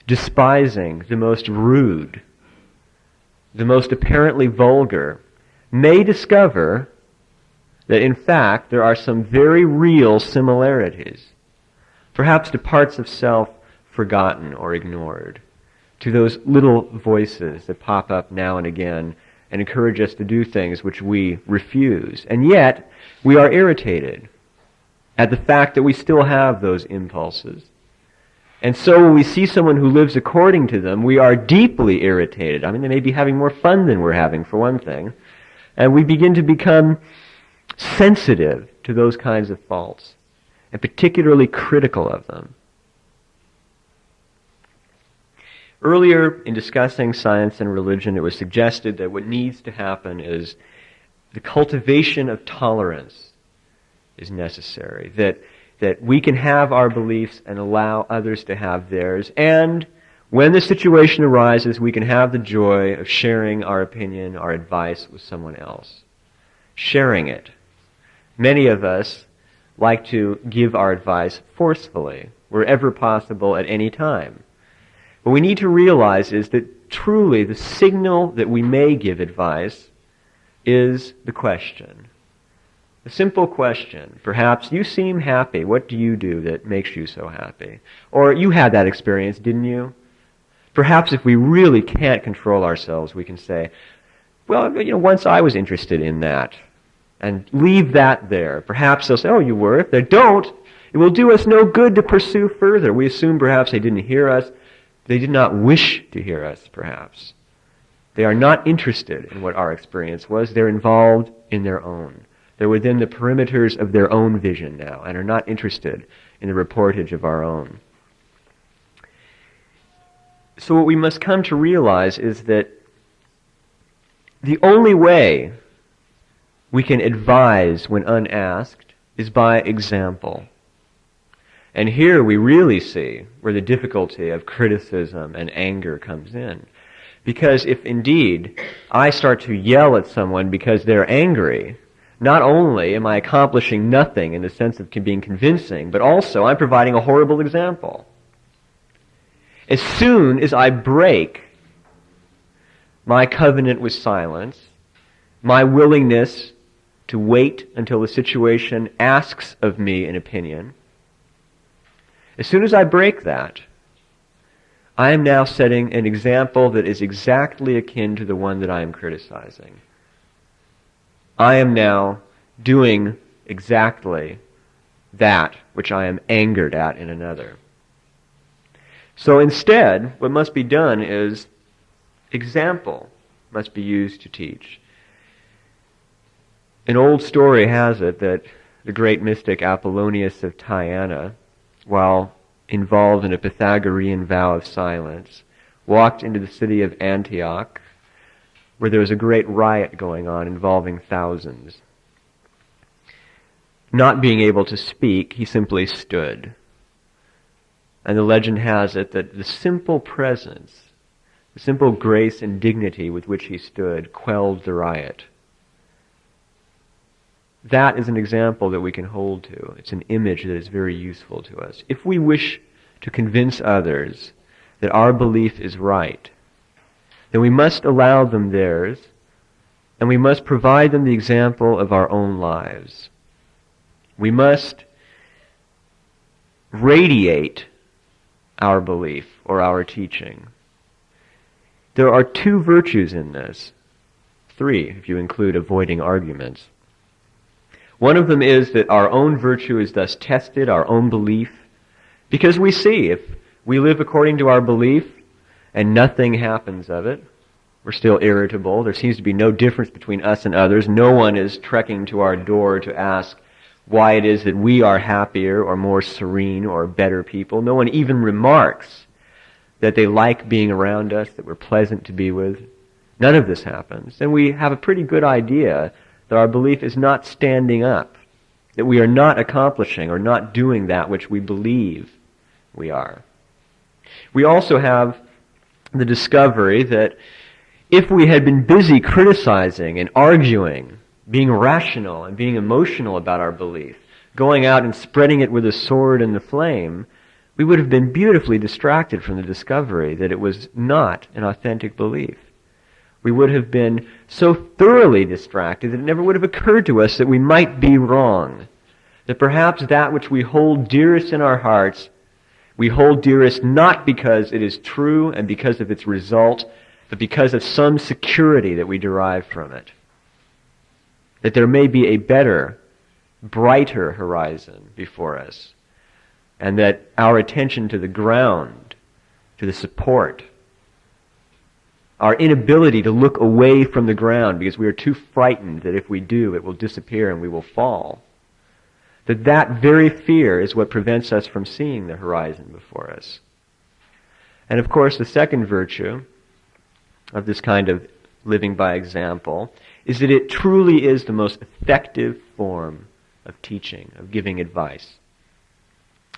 despising, the most rude, the most apparently vulgar, may discover that in fact there are some very real similarities, perhaps to parts of self forgotten or ignored, to those little voices that pop up now and again and encourage us to do things which we refuse. And yet, we are irritated at the fact that we still have those impulses. And so when we see someone who lives according to them, we are deeply irritated. I mean, they may be having more fun than we're having, for one thing. And we begin to become sensitive to those kinds of faults, and particularly critical of them. Earlier, in discussing science and religion, it was suggested that what needs to happen is the cultivation of tolerance is necessary, that we can have our beliefs and allow others to have theirs, and when the situation arises, we can have the joy of sharing our opinion, our advice with someone else. Sharing it. Many of us like to give our advice forcefully, wherever possible, at any time. What we need to realize is that truly the signal that we may give advice is the question. A simple question. Perhaps, you seem happy. What do you do that makes you so happy? Or, you had that experience, didn't you? Perhaps if we really can't control ourselves, we can say, well, once I was interested in that. And leave that there. Perhaps they'll say, oh, you were. If they don't, it will do us no good to pursue further. We assume perhaps they didn't hear us. They did not wish to hear us, perhaps. They are not interested in what our experience was. They're involved in their own. They're within the perimeters of their own vision now and are not interested in the reportage of our own. So what we must come to realize is that the only way we can advise when unasked is by example. And here we really see where the difficulty of criticism and anger comes in. Because if indeed I start to yell at someone because they're angry, not only am I accomplishing nothing in the sense of being convincing, but also I'm providing a horrible example. As soon as I break my covenant with silence, my willingness to wait until the situation asks of me an opinion, as soon as I break that, I am now setting an example that is exactly akin to the one that I am criticizing. I am now doing exactly that which I am angered at in another. So instead, what must be done is example must be used to teach. An old story has it that the great mystic Apollonius of Tyana, while involved in a Pythagorean vow of silence, walked into the city of Antioch, where there was a great riot going on involving thousands. Not being able to speak, he simply stood. And the legend has it that the simple presence, the simple grace and dignity with which he stood, quelled the riot. That is an example that we can hold to. It's an image that is very useful to us. If we wish to convince others that our belief is right, then we must allow them theirs, and we must provide them the example of our own lives. We must radiate our belief or our teaching. There are two virtues in this. Three, if you include avoiding arguments. One of them is that our own virtue is thus tested, our own belief, because we see if we live according to our belief and nothing happens of it, we're still irritable, there seems to be no difference between us and others, no one is trekking to our door to ask why it is that we are happier or more serene or better people, no one even remarks that they like being around us, that we're pleasant to be with. None of this happens. And we have a pretty good idea that our belief is not standing up, that we are not accomplishing or not doing that which we believe we are. We also have the discovery that if we had been busy criticizing and arguing, being rational and being emotional about our belief, going out and spreading it with a sword in the flame, we would have been beautifully distracted from the discovery that it was not an authentic belief. We would have been so thoroughly distracted that it never would have occurred to us that we might be wrong. That perhaps that which we hold dearest in our hearts, we hold dearest not because it is true and because of its result, but because of some security that we derive from it. That there may be a better, brighter horizon before us, and that our attention to the ground, to the support, our inability to look away from the ground because we are too frightened that if we do, it will disappear and we will fall, that very fear is what prevents us from seeing the horizon before us. And of course, the second virtue of this kind of living by example is that it truly is the most effective form of teaching, of giving advice.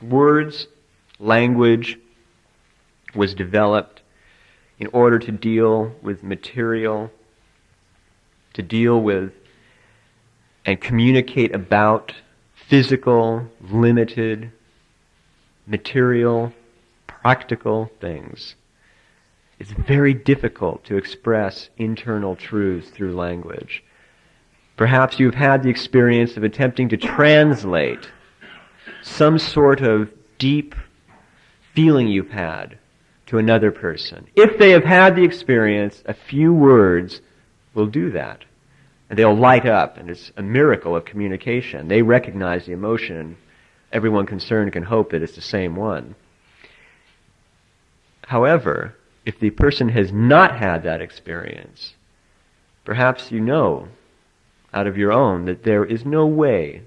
Words, language was developed in order to deal with material, to deal with and communicate about physical, limited, material, practical things. It's very difficult to express internal truths through language. Perhaps you've had the experience of attempting to translate some sort of deep feeling you've had to another person. If they have had the experience, a few words will do that. And they'll light up, and it's a miracle of communication. They recognize the emotion. Everyone concerned can hope that it's the same one. However, if the person has not had that experience, perhaps you know out of your own that there is no way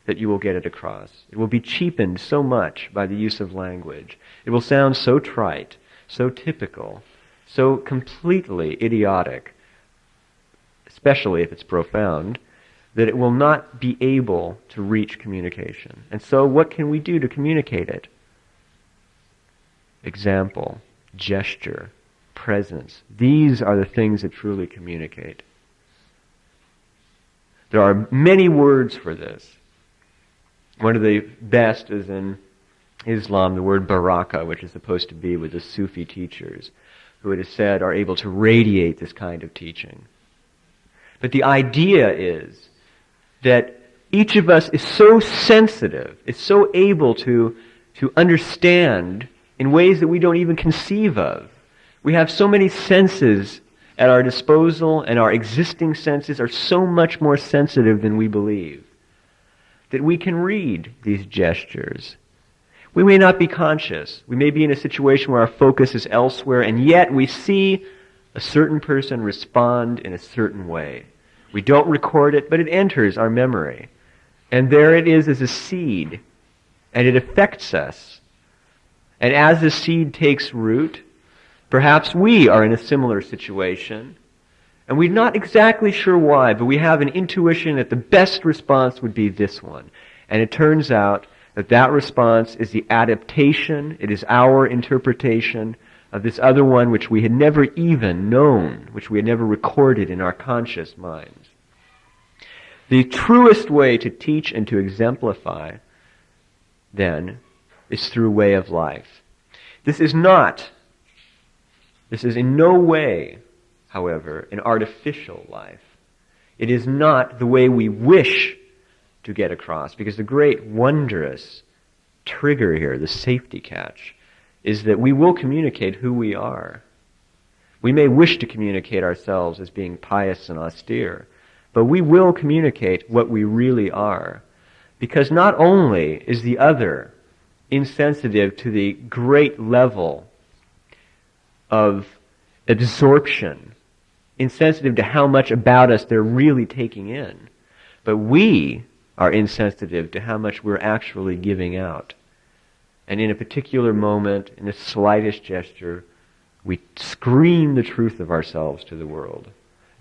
that you will get it across. It will be cheapened so much by the use of language. It will sound so trite, so typical, so completely idiotic, especially if it's profound, that it will not be able to reach communication. And so what can we do to communicate it? Example, gesture, presence. These are the things that truly communicate. There are many words for this. One of the best is in Islam, the word baraka, which is supposed to be with the Sufi teachers, who it is said are able to radiate this kind of teaching. But the idea is that each of us is so sensitive, is so able to understand in ways that we don't even conceive of. We have so many senses at our disposal, and our existing senses are so much more sensitive than we believe, that we can read these gestures. We may not be conscious. We may be in a situation where our focus is elsewhere, and yet we see a certain person respond in a certain way. We don't record it, but it enters our memory. And there it is as a seed, and it affects us. And as the seed takes root, perhaps we are in a similar situation, and we're not exactly sure why, but we have an intuition that the best response would be this one. And it turns out that that response is the adaptation, it is our interpretation of this other one which we had never even known, which we had never recorded in our conscious minds. The truest way to teach and to exemplify, then, is through way of life. This is in no way, however, an artificial life. It is not the way we wish to get across, because the great wondrous trigger here, the safety catch, is that we will communicate who we are. We may wish to communicate ourselves as being pious and austere, but we will communicate what we really are, because not only is the other insensitive to the great level of absorption, insensitive to how much about us they're really taking in, but we are insensitive to how much we're actually giving out. And in a particular moment, in the slightest gesture, we scream the truth of ourselves to the world.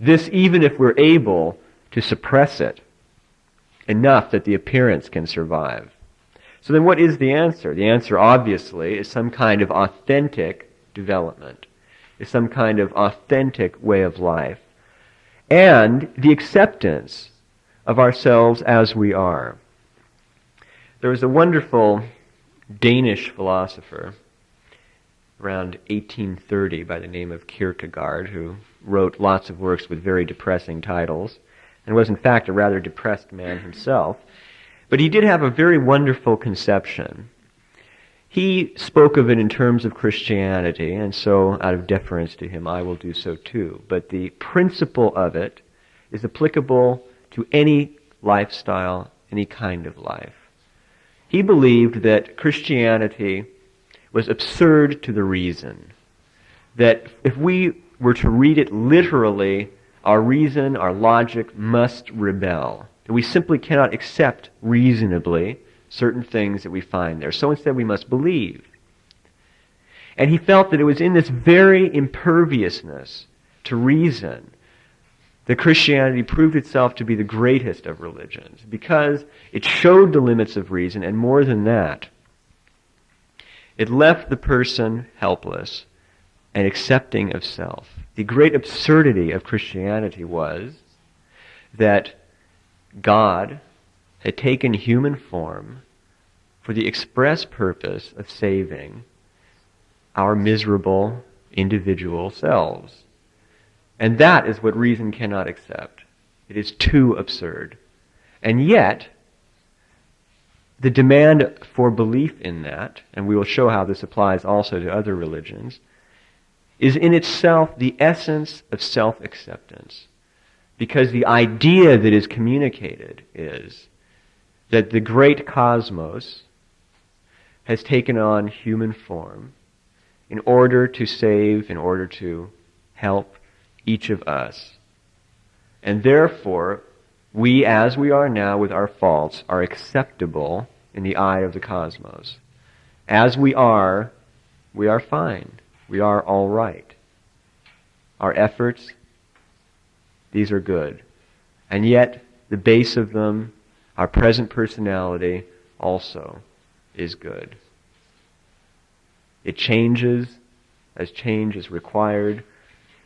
This even if we're able to suppress it enough that the appearance can survive. So then what is the answer? The answer, obviously, is some kind of authentic development, is some kind of authentic way of life, and the acceptance of ourselves as we are. There was a wonderful Danish philosopher around 1830 by the name of Kierkegaard, who wrote lots of works with very depressing titles, and was in fact a rather depressed man himself. But he did have a very wonderful conception. He spoke of it in terms of Christianity, and so out of deference to him I will do so too. But the principle of it is applicable to any lifestyle, any kind of life. He believed that Christianity was absurd to the reason, that if we were to read it literally, our reason, our logic must rebel, that we simply cannot accept reasonably certain things that we find there. So instead we must believe. And he felt that it was in this very imperviousness to reason that Christianity proved itself to be the greatest of religions, because it showed the limits of reason, and more than that, it left the person helpless and accepting of self. The great absurdity of Christianity was that God had taken human form for the express purpose of saving our miserable individual selves. And that is what reason cannot accept. It is too absurd. And yet, the demand for belief in that, and we will show how this applies also to other religions, is in itself the essence of self-acceptance. Because the idea that is communicated is that the great cosmos has taken on human form in order to save, in order to help each of us. And therefore, we, as we are now with our faults, are acceptable in the eye of the cosmos. As we are fine. We are all right. Our efforts, these are good. And yet, the base of them, our present personality, also is good. It changes as change is required.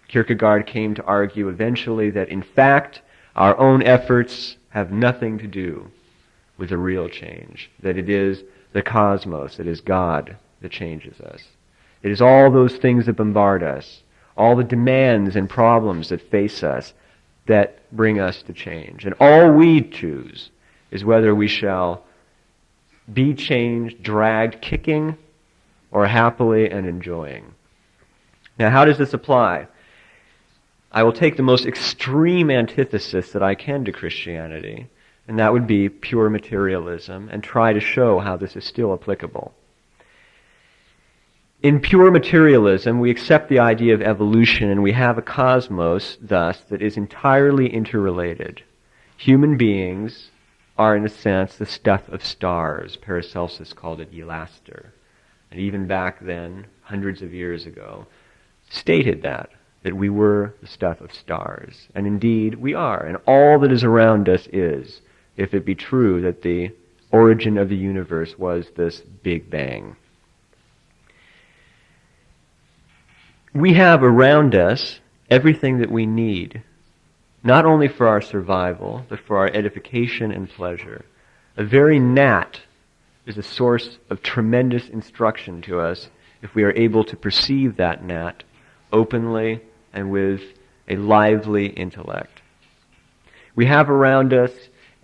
Kierkegaard came to argue eventually that in fact our own efforts have nothing to do with the real change, that it is the cosmos, it is God that changes us. It is all those things that bombard us, all the demands and problems that face us that bring us to change. And all we choose is whether we shall be changed, dragged, kicking, or happily and enjoying. Now, how does this apply? I will take the most extreme antithesis that I can to Christianity, and that would be pure materialism, and try to show how this is still applicable. In pure materialism, we accept the idea of evolution, and we have a cosmos, thus, that is entirely interrelated. Human beings are, in a sense, the stuff of stars. Paracelsus called it elaster. And even back then, hundreds of years ago, stated that we were the stuff of stars. And indeed, we are. And all that is around us is, if it be true that the origin of the universe was this Big Bang. We have around us everything that we need, not only for our survival, but for our edification and pleasure. A very gnat is a source of tremendous instruction to us if we are able to perceive that gnat openly and with a lively intellect. We have around us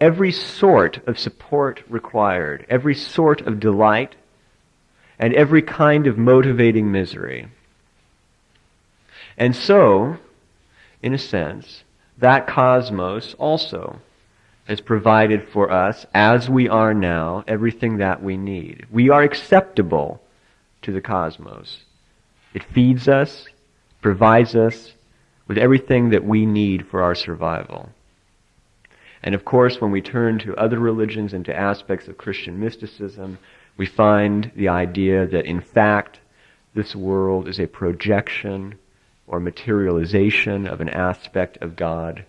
every sort of support required, every sort of delight, and every kind of motivating misery. And so, in a sense, that cosmos also has provided for us, as we are now, everything that we need. We are acceptable to the cosmos. It feeds us, provides us with everything that we need for our survival. And of course, when we turn to other religions and to aspects of Christian mysticism, we find the idea that in fact this world is a projection or materialization of an aspect of God.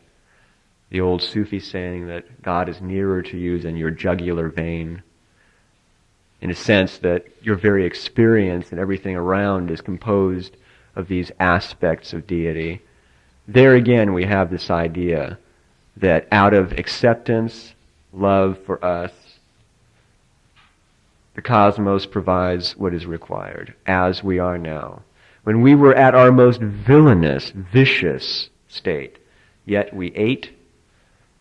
The old Sufi saying that God is nearer to you than your jugular vein, in a sense that your very experience and everything around is composed of these aspects of deity. There again we have this idea that out of acceptance, love for us, the cosmos provides what is required, as we are now. When we were at our most villainous, vicious state, yet we ate,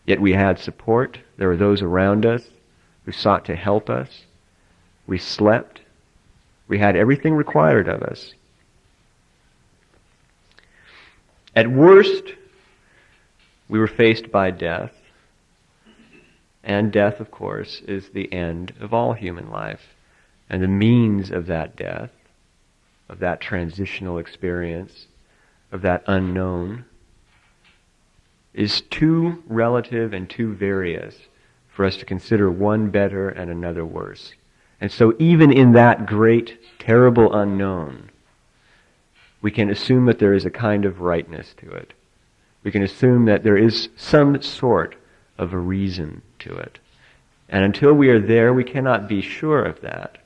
yet we had support. There were those around us who sought to help us. We slept. We had everything required of us. At worst, we were faced by death. And death, of course, is the end of all human life. And the means of that death, of that transitional experience, of that unknown, is too relative and too various for us to consider one better and another worse. And so even in that great, terrible unknown, we can assume that there is a kind of rightness to it. We can assume that there is some sort of a reason to it. And until we are there, we cannot be sure of that.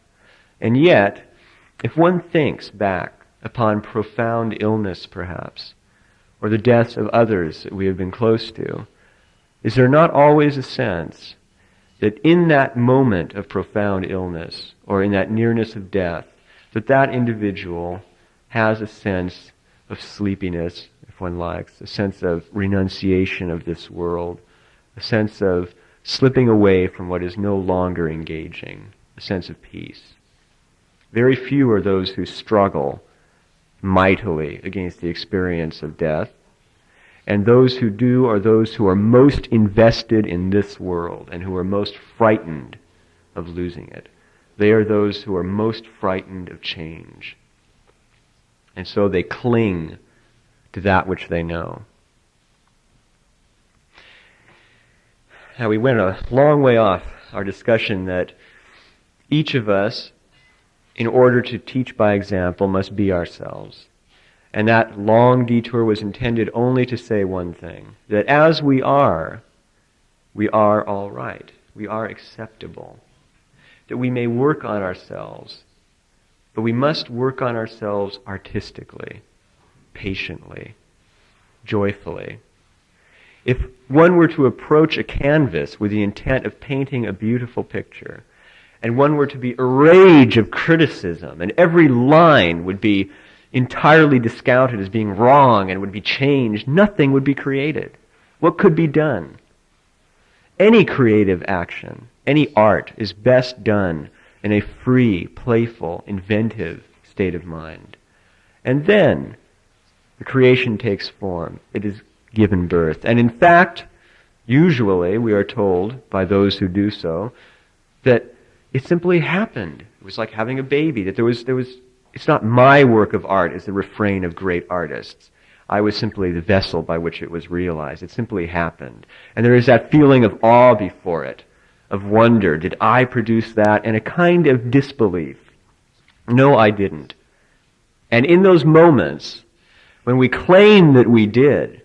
And yet, if one thinks back upon profound illness, perhaps, or the deaths of others that we have been close to, is there not always a sense that in that moment of profound illness, or in that nearness of death, that that individual has a sense of sleepiness, if one likes, a sense of renunciation of this world, a sense of slipping away from what is no longer engaging, a sense of peace. Very few are those who struggle mightily against the experience of death, and those who do are those who are most invested in this world and who are most frightened of losing it. They are those who are most frightened of change. And so they cling to that which they know. Now, we went a long way off our discussion that each of us, in order to teach by example, must be ourselves. And that long detour was intended only to say one thing, that as we are all right. We are acceptable. That we may work on ourselves, but we must work on ourselves artistically, patiently, joyfully. If one were to approach a canvas with the intent of painting a beautiful picture, and one were to be a rage of criticism, and every line would be entirely discounted as being wrong and would be changed, nothing would be created. What could be done? Any creative action, any art is best done in a free, playful, inventive state of mind. And then the creation takes form. It is given birth. And in fact, usually we are told by those who do so that it simply happened. It was like having a baby, that there was it's not my work of art is the refrain of great artists. I was simply the vessel by which it was realized. It simply happened. And there is that feeling of awe before it, of wonder. Did I produce that? And a kind of disbelief. No, I didn't. And in those moments, when we claim that we did,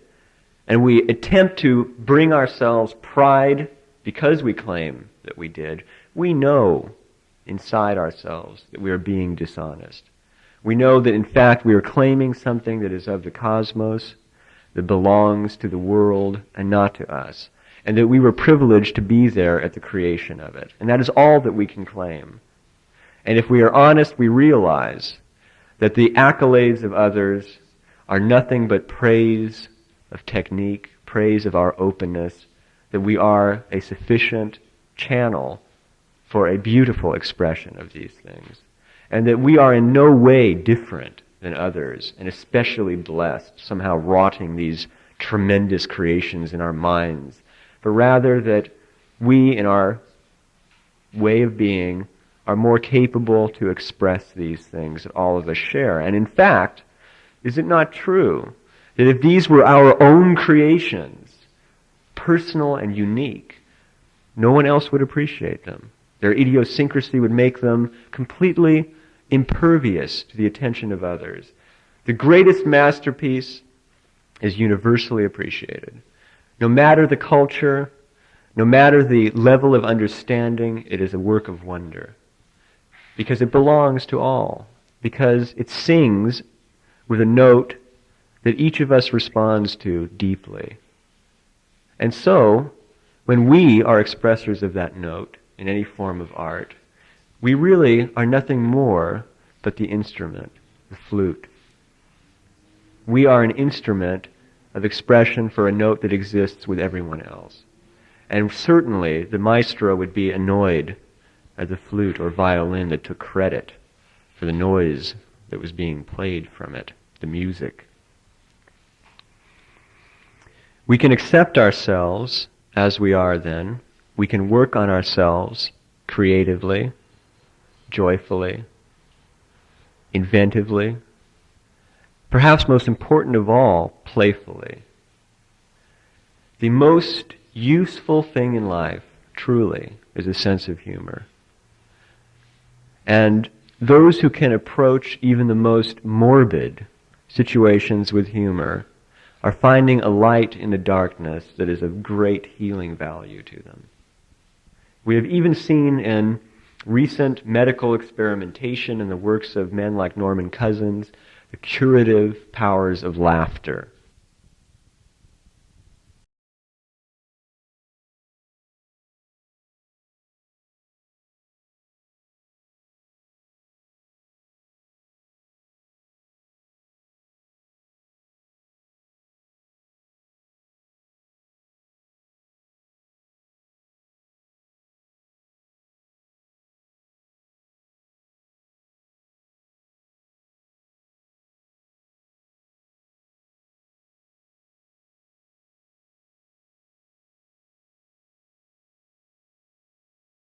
and we attempt to bring ourselves pride because we claim that we did, we know inside ourselves that we are being dishonest. We know that in fact we are claiming something that is of the cosmos, that belongs to the world and not to us, and that we were privileged to be there at the creation of it. And that is all that we can claim. And if we are honest, we realize that the accolades of others are nothing but praise of technique, praise of our openness, that we are a sufficient channel for a beautiful expression of these things. And that we are in no way different than others, and especially blessed, somehow wroughting these tremendous creations in our minds, but rather that we, in our way of being, are more capable to express these things that all of us share. And in fact, is it not true that if these were our own creations, personal and unique, no one else would appreciate them? Their idiosyncrasy would make them completely impervious to the attention of others. The greatest masterpiece is universally appreciated. No matter the culture, no matter the level of understanding, it is a work of wonder. Because it belongs to all. Because it sings with a note that each of us responds to deeply. And so, when we are expressors of that note in any form of art, we really are nothing more but the instrument, the flute. We are an instrument of expression for a note that exists with everyone else. And certainly the maestro would be annoyed at the flute or violin that took credit for the noise that was being played from it, the music. We can accept ourselves as we are then. We can work on ourselves creatively, joyfully, inventively, perhaps most important of all, playfully. The most useful thing in life, truly, is a sense of humor. And those who can approach even the most morbid situations with humor are finding a light in the darkness that is of great healing value to them. We have even seen in recent medical experimentation in the works of men like Norman Cousins the curative powers of laughter.